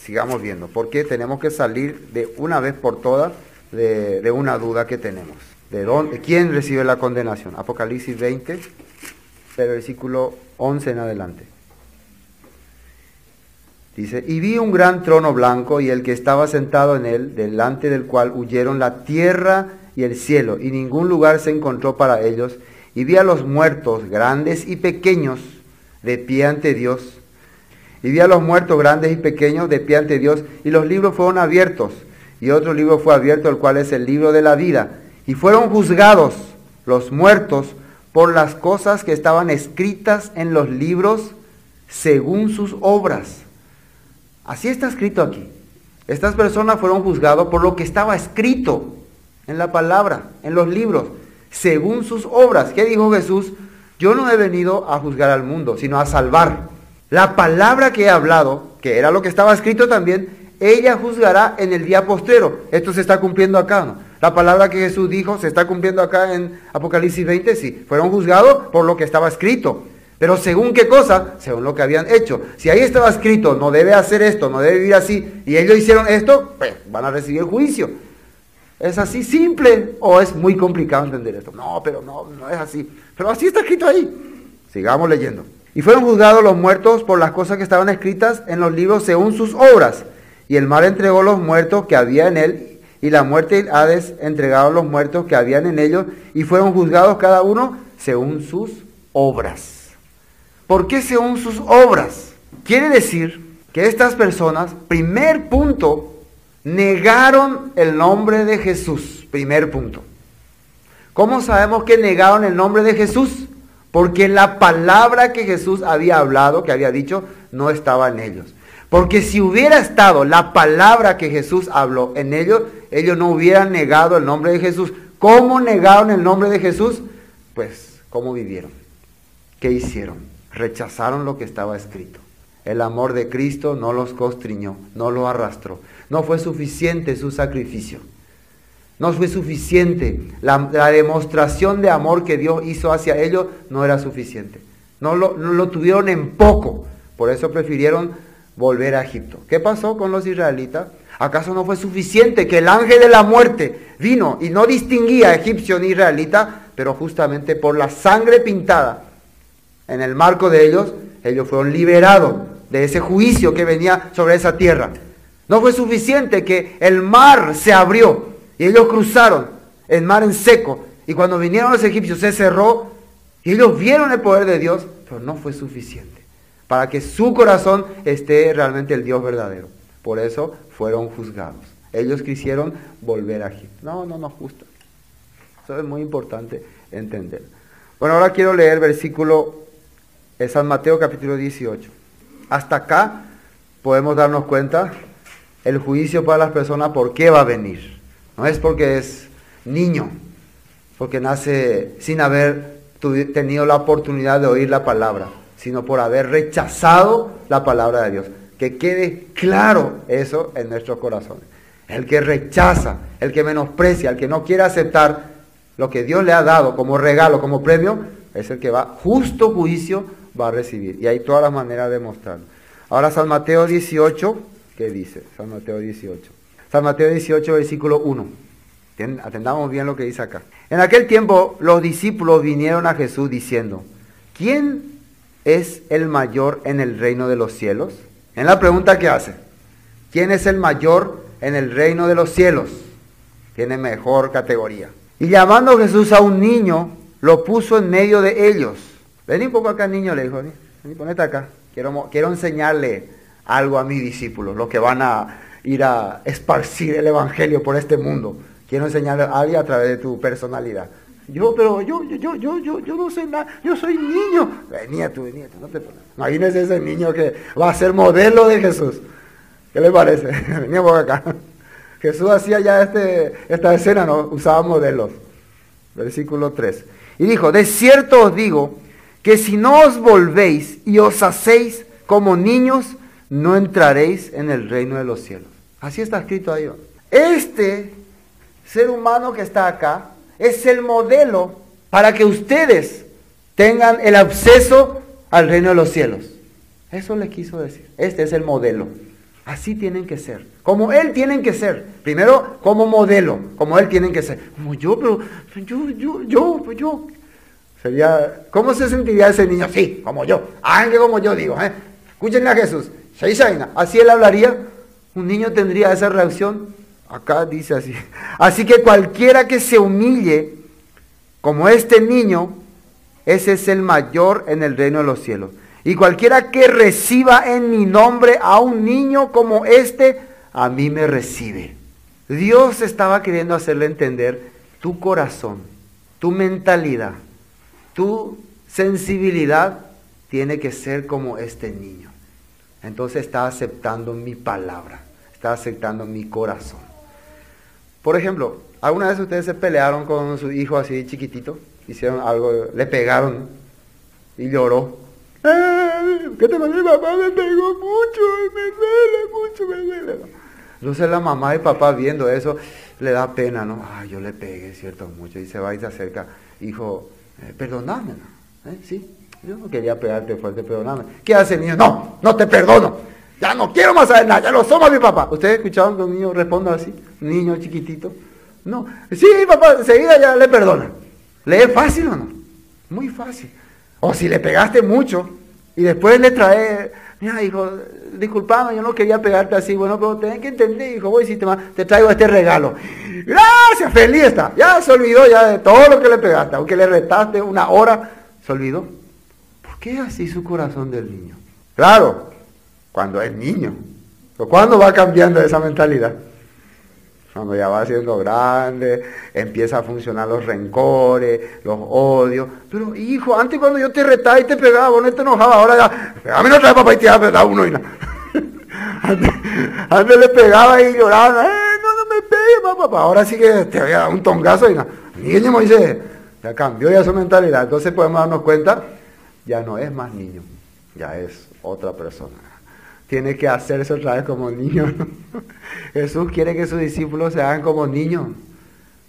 Sigamos viendo, porque tenemos que salir de una vez por todas de una duda que tenemos. ¿De quién recibe la condenación? Apocalipsis 20, del versículo 11 en adelante. Dice, y vi un gran trono blanco y el que estaba sentado en él, delante del cual huyeron la tierra y el cielo, y ningún lugar se encontró para ellos. Y vi a los muertos, grandes y pequeños, de pie ante Dios. Y vi a los muertos, grandes y pequeños, de pie ante Dios, y los libros fueron abiertos. Y otro libro fue abierto, el cual es el libro de la vida. Y fueron juzgados los muertos por las cosas que estaban escritas en los libros según sus obras. Así está escrito aquí. Estas personas fueron juzgados por lo que estaba escrito en la palabra, en los libros, según sus obras. ¿Qué dijo Jesús? Yo no he venido a juzgar al mundo, sino a salvar. La palabra que he hablado, que era lo que estaba escrito también, ella juzgará en el día postrero. Esto se está cumpliendo acá, ¿no? La palabra que Jesús dijo se está cumpliendo acá en Apocalipsis 20, sí. Fueron juzgados por lo que estaba escrito. Pero ¿según qué cosa? Según lo que habían hecho. Si ahí estaba escrito, no debe hacer esto, no debe vivir así, y ellos hicieron esto, pues van a recibir el juicio. ¿Es así simple o es muy complicado entender esto? No, pero no es así. Pero así está escrito ahí. Sigamos leyendo. Y fueron juzgados los muertos por las cosas que estaban escritas en los libros según sus obras. Y el mar entregó los muertos que había en él, y la muerte y el Hades entregaron los muertos que habían en ellos, y fueron juzgados cada uno según sus obras. ¿Por qué según sus obras? Quiere decir que estas personas, primer punto, negaron el nombre de Jesús. Primer punto. ¿Cómo sabemos que negaron el nombre de Jesús? Porque la palabra que Jesús había hablado, que había dicho, no estaba en ellos. Porque si hubiera estado la palabra que Jesús habló en ellos, ellos no hubieran negado el nombre de Jesús. ¿Cómo negaron el nombre de Jesús? Pues, ¿cómo vivieron? ¿Qué hicieron? Rechazaron lo que estaba escrito. El amor de Cristo no los constriñó, no los arrastró. No fue suficiente su sacrificio. No fue suficiente. La demostración de amor que Dios hizo hacia ellos no era suficiente. No lo tuvieron en poco. Por eso prefirieron volver a Egipto. ¿Qué pasó con los israelitas? ¿Acaso no fue suficiente que el ángel de la muerte vino y no distinguía egipcio ni israelita? Pero justamente por la sangre pintada en el marco de ellos fueron liberados de ese juicio que venía sobre esa tierra. No fue suficiente que el mar se abrió y ellos cruzaron el mar en seco. Y cuando vinieron los egipcios se cerró y ellos vieron el poder de Dios, pero no fue suficiente para que su corazón esté realmente el Dios verdadero. Por eso fueron juzgados. Ellos quisieron volver a Egipto. No nos gusta. Eso es muy importante entender. Bueno, ahora quiero leer versículo de San Mateo capítulo 18. Hasta acá podemos darnos cuenta el juicio para las personas, ¿por qué va a venir? No es porque es niño, porque nace sin haber tenido la oportunidad de oír la palabra, sino por haber rechazado la palabra de Dios. Que quede claro eso en nuestros corazones. El que rechaza, el que menosprecia, el que no quiere aceptar lo que Dios le ha dado como regalo, como premio, es el que justo juicio va a recibir. Y hay todas las maneras de mostrarlo. Ahora San Mateo 18, ¿qué dice? San Mateo 18. San Mateo 18, versículo 1. Atendamos bien lo que dice acá. En aquel tiempo los discípulos vinieron a Jesús diciendo, ¿quién es el mayor en el reino de los cielos? En la pregunta que hace, ¿quién es el mayor en el reino de los cielos? Tiene mejor categoría. Y llamando Jesús a un niño, lo puso en medio de ellos. Vení un poco acá, niño, le dijo, vení, ponete acá. Quiero enseñarle algo a mis discípulos, los que van a ir a esparcir el evangelio por este mundo. Quiero enseñarle a alguien a través de tu personalidad. Yo no sé nada, yo soy niño. Venía tú, no te pones. Imagínese ese niño que va a ser modelo de Jesús. ¿Qué le parece? Venía por acá. Jesús hacía ya esta escena, ¿no? Usaba modelos. Versículo 3. Y dijo, de cierto os digo, que si no os volvéis y os hacéis como niños, no entraréis en el reino de los cielos. Así está escrito ahí. Este ser humano que está acá es el modelo para que ustedes tengan el acceso al reino de los cielos. Eso le quiso decir. Este es el modelo. Así tienen que ser. Como Él tienen que ser. Primero, como modelo. Como Él tienen que ser. Como yo, pero yo. Sería, ¿cómo se sentiría ese niño? Sí, como yo. Hagan que como yo digo. Escúchenle a Jesús. Así Él hablaría. Un niño tendría esa reacción. Acá dice así. Así que cualquiera que se humille como este niño, ese es el mayor en el reino de los cielos. Y cualquiera que reciba en mi nombre a un niño como este, a mí me recibe. Dios estaba queriendo hacerle entender tu corazón, tu mentalidad, tu sensibilidad tiene que ser como este niño. Entonces está aceptando mi palabra, está aceptando mi corazón. Por ejemplo, ¿alguna vez ustedes se pelearon con su hijo así chiquitito? Hicieron algo, le pegaron y lloró. ¿Qué te pasa? Mi papá me pegó mucho, me duele. Entonces la mamá y papá viendo eso, le da pena, ¿no? Ay, yo le pegué, cierto, mucho. Y se va y se acerca. Hijo, perdóname, ¿no? Sí, yo no quería pegarte fuerte, perdóname. ¿Qué hace el niño? No te perdono. Ya no quiero más saber nada, ya lo somos mi papá. ¿Ustedes escucharon que un niño responda así? Un niño chiquitito. No, sí, papá, enseguida ya le perdona. ¿Le es fácil o no? Muy fácil. O si le pegaste mucho y después le trae, mira hijo, disculpame, yo no quería pegarte así, bueno, pero tenés que entender, hijo, voy, si te traigo este regalo. Gracias, feliz está. Ya se olvidó ya de todo lo que le pegaste, aunque le retaste una hora, se olvidó. ¿Por qué así su corazón del niño? Claro, cuando es niño. Pero ¿cuándo va cambiando esa mentalidad? Cuando ya va siendo grande, empieza a funcionar los rencores, los odios. Pero hijo, antes cuando yo te retaba y te pegaba, vos no te enojabas, ahora ya, a mí no trae papá y te da uno y nada. antes le pegaba y lloraba, no me pegues papá, ahora sí que te voy a dar un tongazo y nada. Niño Moisés, ya cambió ya su mentalidad, entonces podemos darnos cuenta, ya no es más niño, ya es otra persona. Tiene que hacerse otra vez como niño. Jesús quiere que sus discípulos se hagan como niños.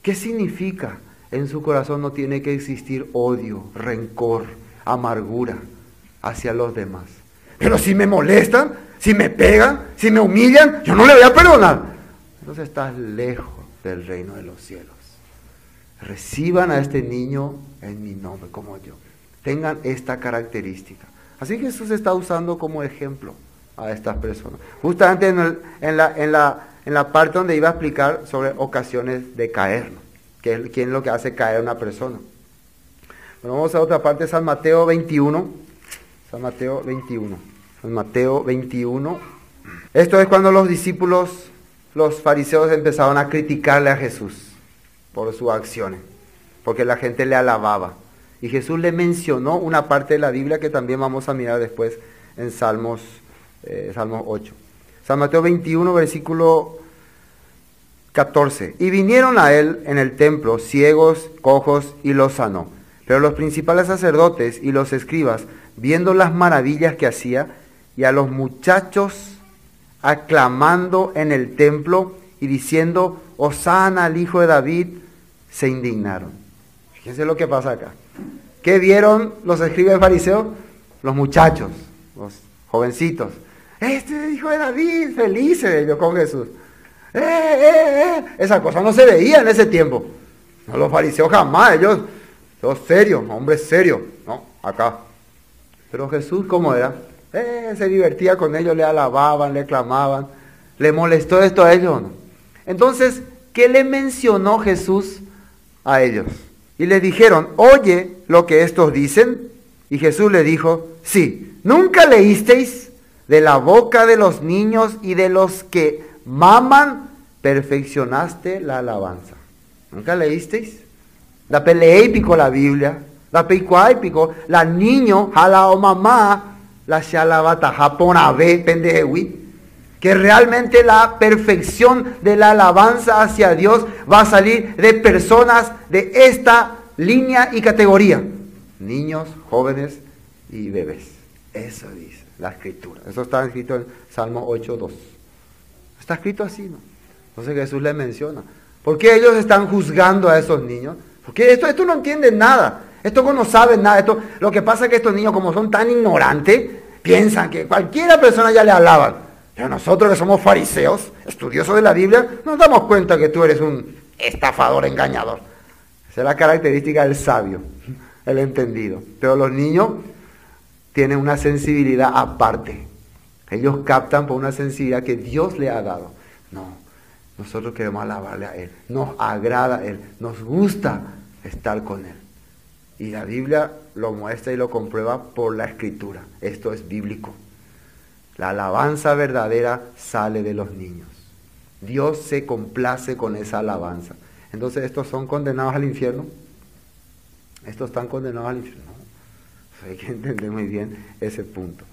¿Qué significa? En su corazón no tiene que existir odio, rencor, amargura hacia los demás. Pero si me molestan, si me pegan, si me humillan, yo no le voy a perdonar. Entonces estás lejos del reino de los cielos. Reciban a este niño en mi nombre, como yo. Tengan esta característica. Así que Jesús está usando como ejemplo a estas personas. Justamente en la parte donde iba a explicar sobre ocasiones de caer, ¿no? ¿Quién es lo que hace caer a una persona? Bueno, vamos a otra parte, San Mateo 21. San Mateo 21. San Mateo 21. Esto es cuando los discípulos, los fariseos, empezaron a criticarle a Jesús por sus acciones, porque la gente le alababa. Y Jesús le mencionó una parte de la Biblia que también vamos a mirar después en Salmos 8. San Mateo 21, versículo 14. Y vinieron a él en el templo ciegos, cojos, y los sanó. Pero los principales sacerdotes y los escribas, viendo las maravillas que hacía, y a los muchachos aclamando en el templo y diciendo, Hosana al Hijo de David, se indignaron. Fíjense lo que pasa acá. ¿Qué vieron los escribas y fariseos? Los muchachos, los jovencitos. Este Hijo de David, felices ellos con Jesús. Esa cosa no se veía en ese tiempo. No, los fariseos jamás, ellos serios, hombres serios, no, acá. Pero Jesús, ¿cómo era? Se divertía con ellos, le alababan, le clamaban. ¿Le molestó esto a ellos o no? Entonces, ¿qué le mencionó Jesús a ellos? Y le dijeron, oye lo que estos dicen. Y Jesús le dijo, sí, ¿nunca leísteis de la boca de los niños y de los que maman, perfeccionaste la alabanza? ¿Nunca leísteis? La peleé pico la Biblia, la pico la niño, jala o mamá, la shalabata japonabe, pendejewi, que realmente la perfección de la alabanza hacia Dios va a salir de personas de esta línea y categoría. Niños, jóvenes y bebés. Eso dice la escritura. Eso está escrito en Salmo 8:2. Está escrito así, ¿no? Entonces Jesús le menciona. ¿Por qué ellos están juzgando a esos niños? Porque esto no entienden nada. Esto no saben nada. Lo que pasa es que estos niños, como son tan ignorantes, piensan que cualquiera persona ya le alaban. Pero nosotros que somos fariseos, estudiosos de la Biblia, nos damos cuenta que tú eres un estafador, engañador. Esa es la característica del sabio, el entendido. Pero los niños tienen una sensibilidad aparte. Ellos captan por una sensibilidad que Dios le ha dado. No, nosotros queremos alabarle a Él. Nos agrada a Él. Nos gusta estar con Él. Y la Biblia lo muestra y lo comprueba por la Escritura. Esto es bíblico. La alabanza verdadera sale de los niños. Dios se complace con esa alabanza. Entonces, ¿estos son condenados al infierno? ¿Estos están condenados al infierno? No. Hay que entender muy bien ese punto.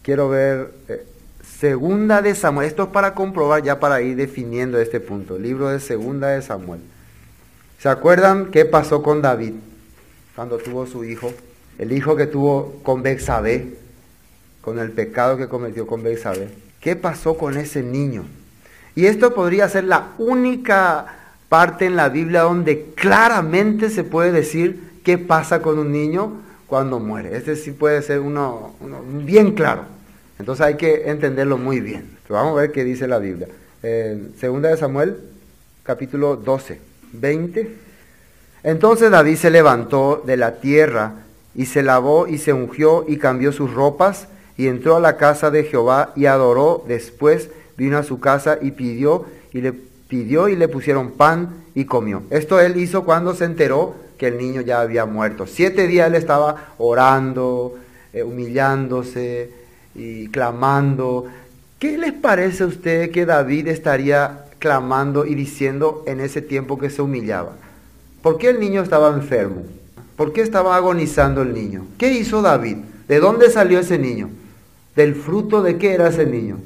Quiero ver Segunda de Samuel. Esto es para comprobar, ya para ir definiendo este punto. Libro de Segunda de Samuel. ¿Se acuerdan qué pasó con David cuando tuvo su hijo? El hijo que tuvo con Betsabé, con el pecado que cometió con Betsabé. ¿Qué pasó con ese niño? Y esto podría ser la única parte en la Biblia donde claramente se puede decir qué pasa con un niño cuando muere. Este sí puede ser uno bien claro. Entonces hay que entenderlo muy bien. Pero vamos a ver qué dice la Biblia. Segunda de Samuel, capítulo 12, 20. Entonces David se levantó de la tierra y se lavó y se ungió y cambió sus ropas y entró a la casa de Jehová y adoró. Después vino a su casa y pidió y le pusieron pan y comió. Esto él hizo cuando se enteró que el niño ya había muerto. 7 días él estaba orando, humillándose y clamando. ¿Qué les parece a ustedes que David estaría clamando y diciendo en ese tiempo que se humillaba? ¿Por qué el niño estaba enfermo? ¿Por qué estaba agonizando el niño? ¿Qué hizo David? ¿De dónde salió ese niño? ¿Del fruto de qué era ese niño?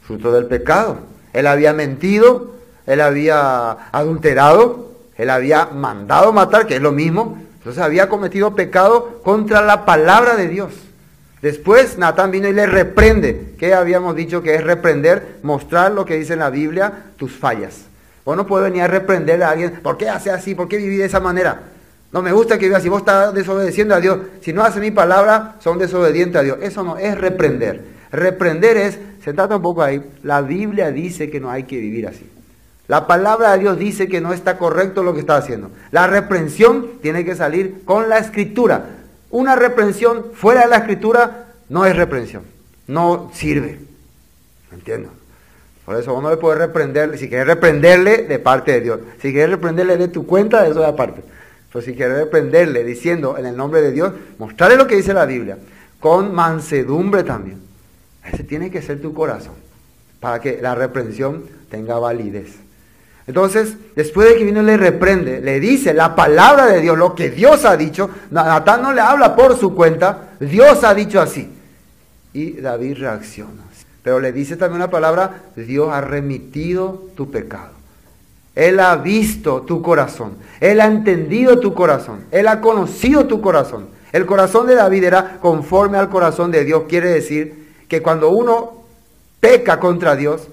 Fruto del pecado. Él había mentido, él había adulterado, él había mandado matar, que es lo mismo. Entonces había cometido pecado contra la palabra de Dios. Después Natán vino y le reprende. ¿Qué habíamos dicho que es reprender? Mostrar lo que dice en la Biblia, tus fallas. Vos no puedes venir a reprenderle a alguien, ¿por qué hace así? ¿Por qué viví de esa manera? No me gusta que viva así, vos estás desobedeciendo a Dios. Si no hace mi palabra, son desobedientes a Dios. Eso no es reprender. Reprender es, sentate un poco ahí, la Biblia dice que no hay que vivir así. La palabra de Dios dice que no está correcto lo que está haciendo. La reprensión tiene que salir con la Escritura. Una reprensión fuera de la Escritura no es reprensión. no sirve. ¿Entiendo? Por eso uno le puede reprender, si quieres reprenderle, de parte de Dios. Si quieres reprenderle de tu cuenta, eso es aparte. Pero si quieres reprenderle diciendo en el nombre de Dios, mostrarle lo que dice la Biblia, con mansedumbre también. Ese tiene que ser tu corazón, para que la reprensión tenga validez. Entonces, después de que viene y le reprende, le dice la palabra de Dios, lo que Dios ha dicho. Natán no le habla por su cuenta, Dios ha dicho así. Y David reacciona. Pero le dice también una palabra, Dios ha remitido tu pecado. Él ha visto tu corazón, Él ha entendido tu corazón, Él ha conocido tu corazón. El corazón de David era conforme al corazón de Dios. Quiere decir que cuando uno peca contra Dios,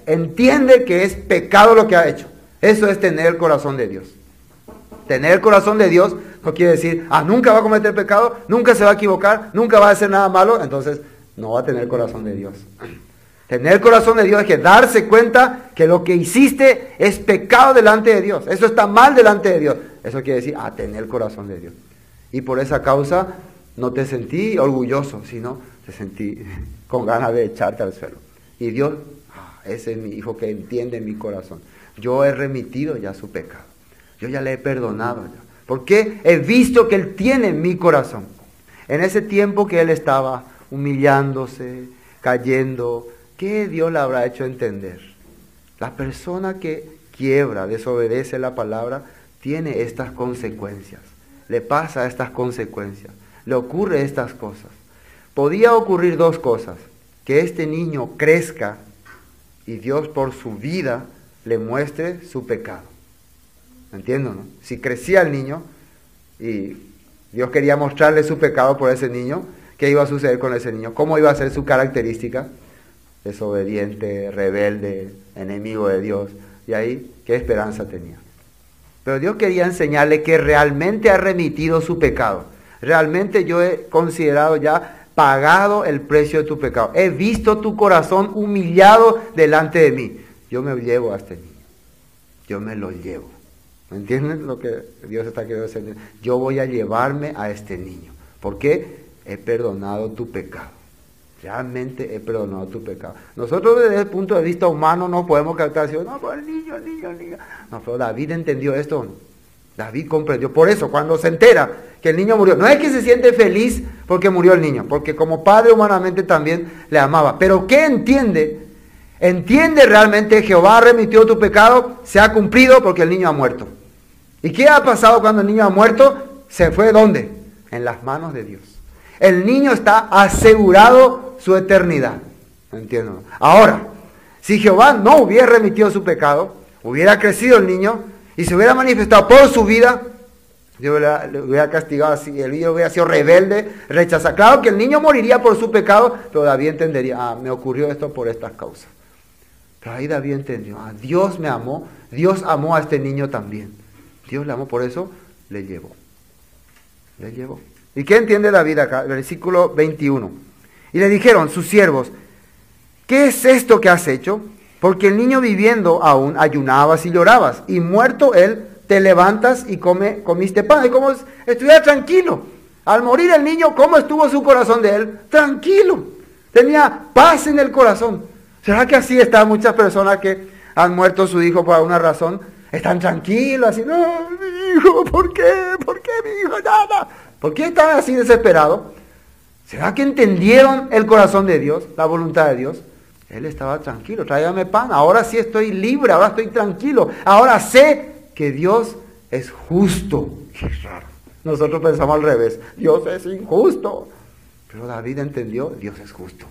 entiende que es pecado lo que ha hecho. Eso es tener el corazón de Dios. Tener el corazón de Dios no quiere decir, nunca va a cometer pecado, nunca se va a equivocar, nunca va a hacer nada malo, entonces no va a tener el corazón de Dios. Tener el corazón de Dios es que darse cuenta que lo que hiciste es pecado delante de Dios. Eso está mal delante de Dios. Eso quiere decir, tener el corazón de Dios. Y por esa causa no te sentí orgulloso, sino te sentí con ganas de echarte al suelo. Y Dios, ese es mi hijo que entiende mi corazón. Yo he remitido ya su pecado. Yo ya le he perdonado ya. Porque he visto que Él tiene mi corazón. En ese tiempo que Él estaba humillándose, cayendo, ¿qué Dios le habrá hecho entender? La persona que quiebra, desobedece la palabra, tiene estas consecuencias. Le pasa estas consecuencias. Le ocurre estas cosas. Podía ocurrir dos cosas. Que este niño crezca y Dios por su vida le muestre su pecado. ¿Entienden, no? Si crecía el niño y Dios quería mostrarle su pecado por ese niño, ¿qué iba a suceder con ese niño? ¿Cómo iba a ser su característica? Desobediente, rebelde, enemigo de Dios. Y ahí, ¿qué esperanza tenía? Pero Dios quería enseñarle que realmente ha remitido su pecado. Realmente yo he considerado ya pagado el precio de tu pecado. He visto tu corazón humillado delante de mí. Yo me llevo a este niño. Yo me lo llevo. ¿Me entienden lo que Dios está queriendo decir? Yo voy a llevarme a este niño. ¿Por qué? He perdonado tu pecado. Realmente he perdonado tu pecado. Nosotros desde el punto de vista humano no podemos captar así, no, pues el niño. No, pero David entendió esto. David comprendió. Por eso, cuando se entera que el niño murió, no es que se siente feliz porque murió el niño, porque como padre humanamente también le amaba. Pero ¿qué entiende? Entiende realmente Jehová ha remitido tu pecado, se ha cumplido porque el niño ha muerto. ¿Y qué ha pasado cuando el niño ha muerto? ¿Se fue dónde? En las manos de Dios. El niño está asegurado su eternidad. ¿Entiendo? Ahora, si Jehová no hubiera remitido su pecado, hubiera crecido el niño y se hubiera manifestado por su vida, Dios le hubiera castigado así, el niño hubiera sido rebelde, rechazado. Claro que el niño moriría por su pecado, pero David entendería, me ocurrió esto por estas causas. Pero ahí David entendió, Dios me amó, Dios amó a este niño también. Dios le amó, por eso le llevó. Le llevó. ¿Y qué entiende David acá? Versículo 21. Y le dijeron sus siervos, ¿qué es esto que has hecho? Porque el niño viviendo aún ayunabas y llorabas, y muerto él, te levantas y comiste pan. Y como estuviera tranquilo. Al morir el niño, ¿cómo estuvo su corazón de él? Tranquilo. Tenía paz en el corazón. ¿Será que así están muchas personas que han muerto su hijo por alguna razón? Están tranquilos, así, no, mi hijo, ¿por qué? ¿Por qué mi hijo? Nada. ¿Por qué están así desesperados? ¿Será que entendieron el corazón de Dios, la voluntad de Dios? Él estaba tranquilo, tráigame pan, ahora sí estoy libre, ahora estoy tranquilo, ahora sé que Dios es justo. Qué raro. Nosotros pensamos al revés, Dios es injusto. Pero David entendió, Dios es justo.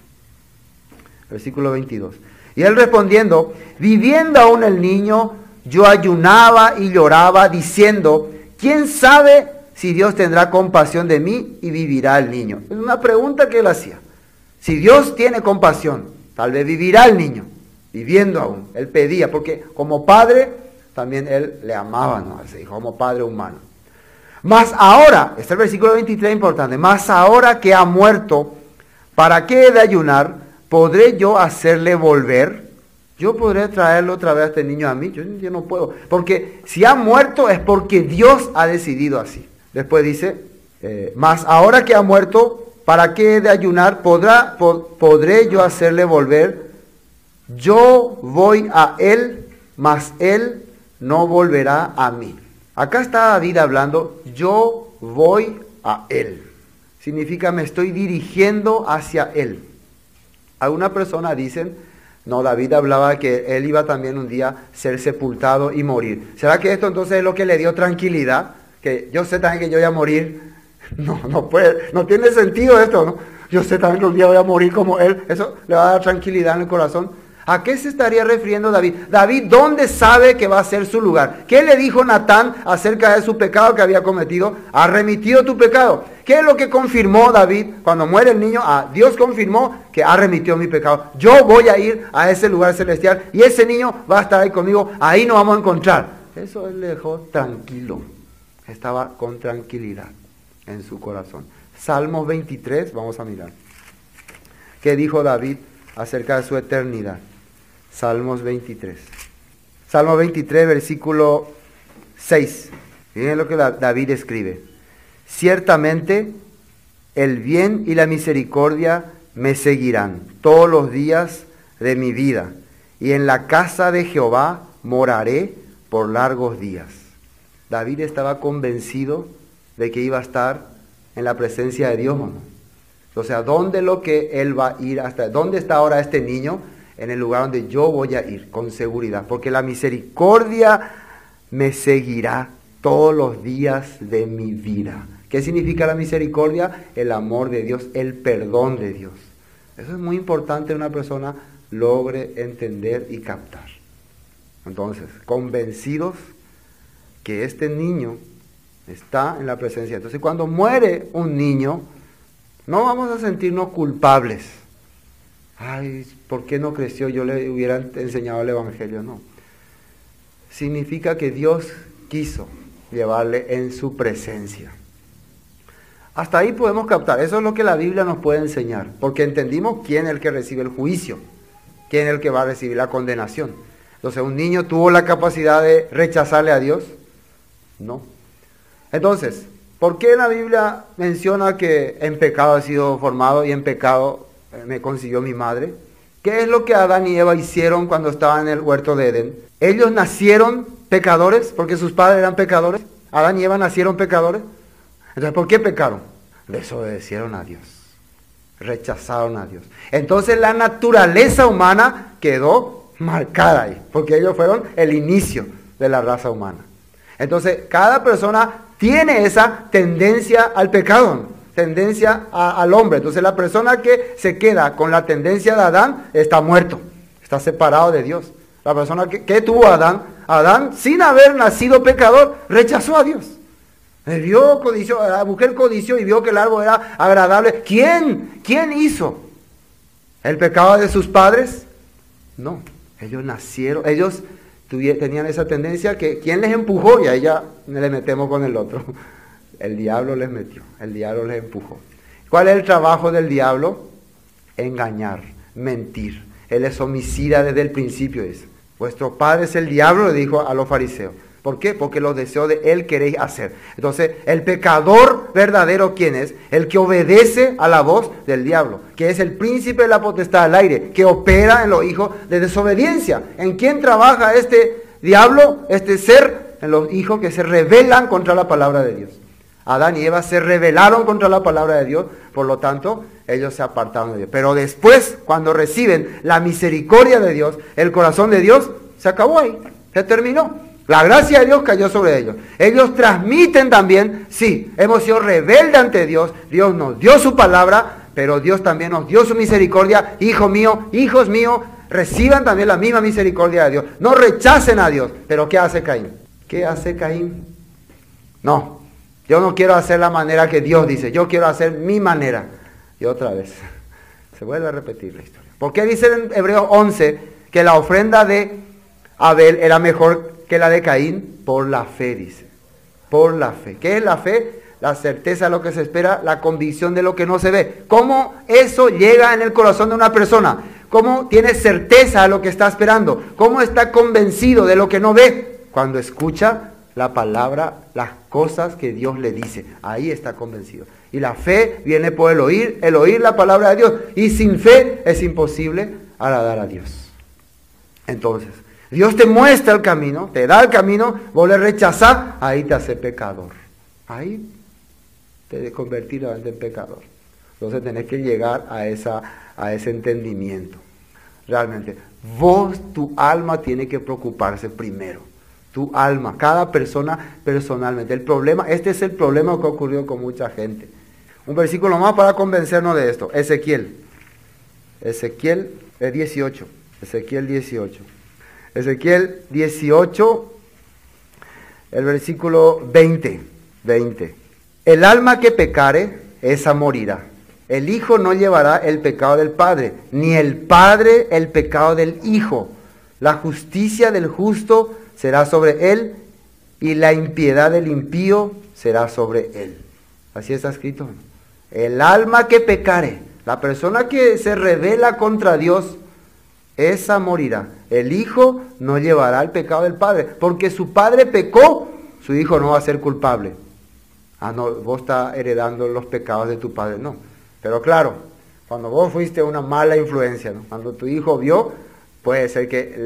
Versículo 22. Y él respondiendo, viviendo aún el niño, yo ayunaba y lloraba, diciendo, ¿quién sabe si Dios tendrá compasión de mí y vivirá el niño? Es una pregunta que él hacía. Si Dios tiene compasión, tal vez vivirá el niño, viviendo aún. Él pedía, porque como padre, también él le amaba, ¿no? Ese hijo, como padre humano. Mas ahora, este es el versículo 23 importante, mas ahora que ha muerto, ¿para qué he de ayunar? ¿Podré yo hacerle volver? ¿Yo podré traerlo otra vez a este niño a mí? Yo no puedo. Porque si ha muerto es porque Dios ha decidido así. Después dice, mas ahora que ha muerto, ¿Para qué he de ayunar? ¿Podré yo hacerle volver? Yo voy a él, mas él no volverá a mí. Acá está David hablando, yo voy a él. Significa me estoy dirigiendo hacia él. Algunas personas dicen, no, David hablaba que él iba también un día a ser sepultado y morir. ¿Será que esto entonces es lo que le dio tranquilidad? Que yo sé también que yo voy a morir. No puede, no tiene sentido esto, ¿no? Yo sé también que un día voy a morir como él. Eso le va a dar tranquilidad en el corazón. ¿A qué se estaría refiriendo David? David, ¿dónde sabe que va a ser su lugar? ¿Qué le dijo Natán acerca de su pecado que había cometido? Ha remitido tu pecado. ¿Qué es lo que confirmó David cuando muere el niño? Dios confirmó que ha remitido mi pecado. Yo voy a ir a ese lugar celestial y ese niño va a estar ahí conmigo. Ahí nos vamos a encontrar. Eso él le dejó tranquilo. Estaba con tranquilidad en su corazón. Salmo 23, vamos a mirar. ¿Qué dijo David acerca de su eternidad? Salmos 23. Salmo 23, versículo 6. Miren lo que David escribe. Ciertamente el bien y la misericordia me seguirán todos los días de mi vida, y en la casa de Jehová moraré por largos días. David estaba convencido de que iba a estar en la presencia de Dios, ¿no? O sea, ¿dónde lo que él va a ir? ¿Dónde está ahora este niño? En el lugar donde yo voy a ir, con seguridad. Porque la misericordia me seguirá todos los días de mi vida. ¿Qué significa la misericordia? El amor de Dios, el perdón de Dios. Eso es muy importante que una persona logre entender y captar. Entonces, convencidos que este niño está en la presencia. Entonces, cuando muere un niño, no vamos a sentirnos culpables. Ay, ¿por qué no creció? Yo le hubiera enseñado el Evangelio. No. Significa que Dios quiso llevarle en su presencia. Hasta ahí podemos captar. Eso es lo que la Biblia nos puede enseñar. Porque entendimos quién es el que recibe el juicio. Quién es el que va a recibir la condenación. Entonces, ¿un niño tuvo la capacidad de rechazarle a Dios? No. Entonces, ¿por qué la Biblia menciona que en pecado he sido formado y en pecado me concibió mi madre? ¿Qué es lo que Adán y Eva hicieron cuando estaban en el huerto de Edén? Ellos nacieron pecadores porque sus padres eran pecadores. Adán y Eva nacieron pecadores. Entonces, ¿por qué pecaron? Desobedecieron a Dios. Rechazaron a Dios. Entonces la naturaleza humana quedó marcada ahí, porque ellos fueron el inicio de la raza humana. Entonces, cada persona tiene esa tendencia al pecado, ¿no? Tendencia al hombre. Entonces la persona que se queda con la tendencia de Adán está muerto, está separado de Dios. La persona que tuvo Adán, sin haber nacido pecador, rechazó a Dios. Codició, la mujer codició y vio que el árbol era agradable. ¿Quién hizo el pecado de sus padres? No, ellos nacieron, ellos tenían esa tendencia que ¿quién les empujó? Y ahí ya le metemos con el otro. El diablo les metió, el diablo les empujó. ¿Cuál es el trabajo del diablo? Engañar, mentir. Él es homicida desde el principio. Vuestro padre es el diablo, le dijo a los fariseos. ¿Por qué? Porque los deseos de él queréis hacer. Entonces, el pecador verdadero, ¿quién es? El que obedece a la voz del diablo, que es el príncipe de la potestad del aire, que opera en los hijos de desobediencia. ¿En quién trabaja este diablo, este ser? En los hijos que se rebelan contra la palabra de Dios. Adán y Eva se rebelaron contra la palabra de Dios, por lo tanto, ellos se apartaron de Dios. Pero después, cuando reciben la misericordia de Dios, el corazón de Dios, se acabó ahí, se terminó. La gracia de Dios cayó sobre ellos. Ellos transmiten también, sí, hemos sido rebeldes ante Dios, Dios nos dio su palabra, pero Dios también nos dio su misericordia. Hijo mío, hijos míos, reciban también la misma misericordia de Dios. No rechacen a Dios. Pero ¿qué hace Caín? ¿Qué hace Caín? No, yo no quiero hacer la manera que Dios dice, yo quiero hacer mi manera. Y otra vez, se vuelve a repetir la historia. ¿Por qué dice en Hebreos 11 que la ofrenda de Abel era mejor que la de Caín? Por la fe, dice. Por la fe. ¿Qué es la fe? La certeza de lo que se espera, la convicción de lo que no se ve. ¿Cómo eso llega en el corazón de una persona? ¿Cómo tiene certeza de lo que está esperando? ¿Cómo está convencido de lo que no ve? Cuando escucha la palabra, las cosas que Dios le dice. Ahí está convencido. Y la fe viene por el oír la palabra de Dios. Y sin fe es imposible agradar a Dios. Entonces, Dios te muestra el camino, te da el camino, vos le rechazás, ahí te hace pecador. Ahí te convertir en pecador. Entonces tenés que llegar a ese entendimiento. Realmente, tu alma tiene que preocuparse primero. Tu alma, cada persona personalmente. Este es el problema que ha ocurrido con mucha gente. Un versículo más para convencernos de esto. Ezequiel 18. Ezequiel 18, el versículo 20. El alma que pecare, esa morirá. El hijo no llevará el pecado del padre, ni el padre el pecado del hijo. La justicia del justo será sobre él, y la impiedad del impío será sobre él. Así está escrito. El alma que pecare, la persona que se rebela contra Dios, esa morirá. El hijo no llevará el pecado del padre, porque su padre pecó, su hijo no va a ser culpable. No, vos estás heredando los pecados de tu padre, no. Pero claro, cuando vos fuiste una mala influencia, ¿no? Cuando tu hijo vio, puede ser que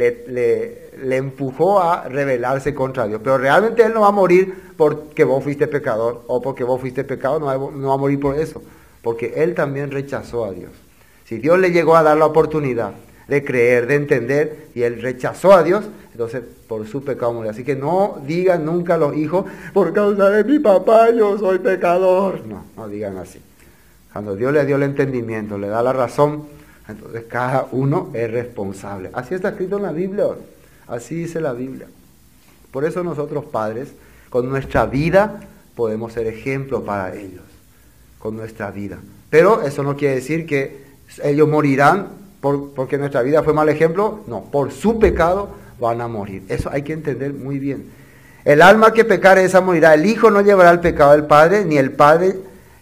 le empujó a rebelarse contra Dios. Pero realmente él no va a morir porque vos fuiste pecador, o porque vos fuiste pecador, no va a morir por eso. Porque él también rechazó a Dios. Si Dios le llegó a dar la oportunidad de creer, de entender, y él rechazó a Dios, entonces por su pecado murió. Así que no digan nunca a los hijos, por causa de mi papá yo soy pecador. No digan así. Cuando Dios le dio el entendimiento, le da la razón, entonces cada uno es responsable. Así está escrito en la Biblia. Así dice la Biblia. Por eso nosotros padres, con nuestra vida, podemos ser ejemplo para ellos. Con nuestra vida. Pero eso no quiere decir que ellos morirán porque nuestra vida fue mal ejemplo. No, por su pecado van a morir. Eso hay que entender muy bien. El alma que pecare, esa morirá. El hijo no llevará el pecado del padre, ni el padre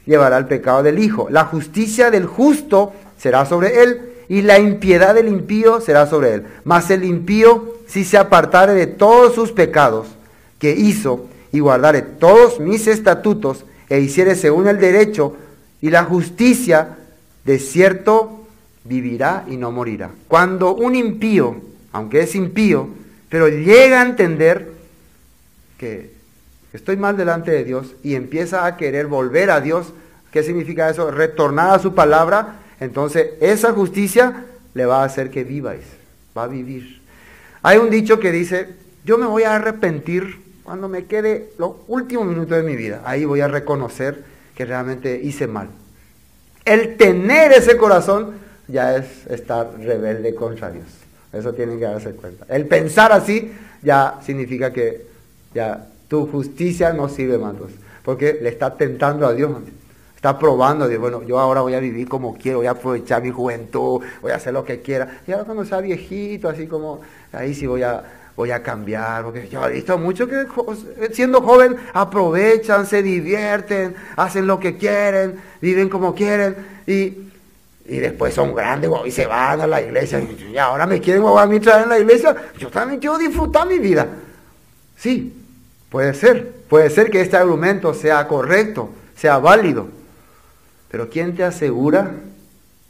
llevará el pecado del hijo. La justicia del justo será sobre él, y la impiedad del impío será sobre él. Mas el impío, si se apartare de todos sus pecados que hizo, y guardare todos mis estatutos, e hiciere según el derecho y la justicia, de cierto vivirá y no morirá. Cuando un impío, aunque es impío, pero llega a entender que estoy mal delante de Dios y empieza a querer volver a Dios, ¿qué significa eso? Retornar a su palabra. Entonces esa justicia le va a hacer que viváis, va a vivir. Hay un dicho que dice, yo me voy a arrepentir cuando me quede los últimos minutos de mi vida. Ahí voy a reconocer que realmente hice mal. El tener ese corazón ya es estar rebelde contra Dios. Eso tienen que darse cuenta. El pensar así ya significa que ya tu justicia no sirve más, porque le está tentando a Dios, está probando a Dios. Bueno, yo ahora voy a vivir como quiero, voy a aprovechar mi juventud, voy a hacer lo que quiera. Y ahora cuando sea viejito, así como, ahí sí voy a cambiar, porque yo he visto mucho que siendo joven aprovechan, se divierten, hacen lo que quieren, viven como quieren, y después son grandes y se van a la iglesia, y ahora me quieren a mí traer en la iglesia, yo también quiero disfrutar mi vida. Sí. Puede ser que este argumento sea correcto, sea válido, pero ¿quién te asegura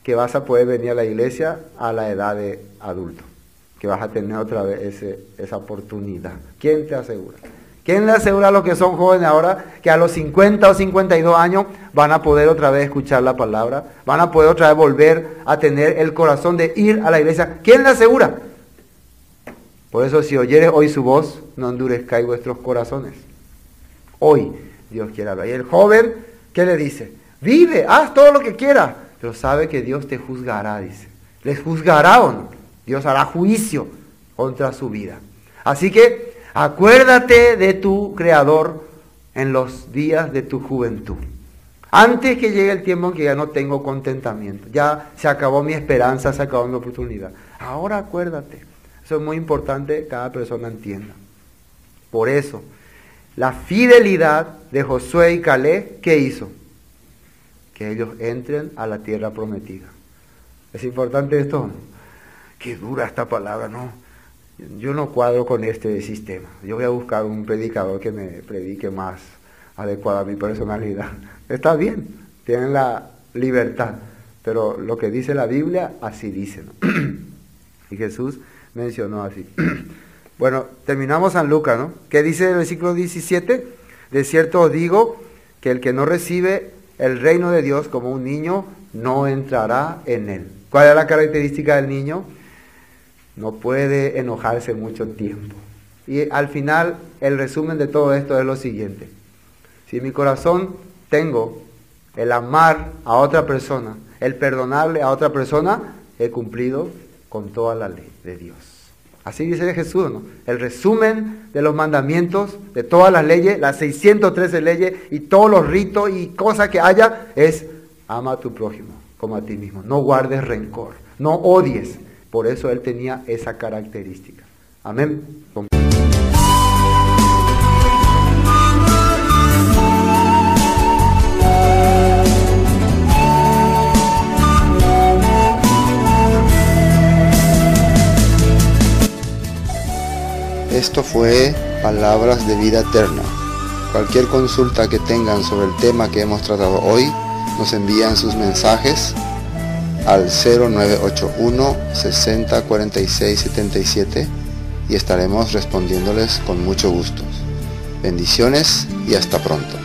que vas a poder venir a la iglesia a la edad de adulto? Que vas a tener otra vez esa oportunidad. ¿Quién te asegura? ¿Quién le asegura a los que son jóvenes ahora que a los 50 o 52 años van a poder otra vez escuchar la palabra? ¿Van a poder otra vez volver a tener el corazón de ir a la iglesia? ¿Quién le asegura? Por eso, si oyeres hoy su voz, no endurezcáis vuestros corazones. Hoy Dios quiere hablar. Y el joven, ¿qué le dice? Vive, haz todo lo que quieras, pero sabe que Dios te juzgará, dice. Les juzgará o no. Dios hará juicio contra su vida. Así que acuérdate de tu Creador en los días de tu juventud. Antes que llegue el tiempo en que ya no tengo contentamiento. Ya se acabó mi esperanza, se acabó mi oportunidad. Ahora acuérdate. Eso es muy importante que cada persona entienda. Por eso, la fidelidad de Josué y Caleb, ¿qué hizo? Que ellos entren a la tierra prometida. ¿Es importante esto? Qué dura esta palabra, ¿no? Yo no cuadro con este sistema. Yo voy a buscar un predicador que me predique más adecuada a mi personalidad. Está bien, tienen la libertad, pero lo que dice la Biblia, así dice, ¿no? Y Jesús mencionó así. Bueno, terminamos San Lucas, ¿no? ¿Qué dice el versículo 17? De cierto os digo que el que no recibe el reino de Dios como un niño, no entrará en él. ¿Cuál es la característica del niño? No puede enojarse mucho tiempo. Y al final, el resumen de todo esto es lo siguiente. Si en mi corazón tengo el amar a otra persona, el perdonarle a otra persona, he cumplido con toda la ley de Dios. Así dice Jesús, ¿no? El resumen de los mandamientos, de todas las leyes, las 613 leyes y todos los ritos y cosas que haya, es ama a tu prójimo como a ti mismo. No guardes rencor, no odies. Por eso él tenía esa característica. Amén. Esto fue Palabras de Vida Eterna. Cualquier consulta que tengan sobre el tema que hemos tratado hoy, nos envían sus mensajes al 0981 60 46 77 y estaremos respondiéndoles con mucho gusto. Bendiciones y hasta pronto.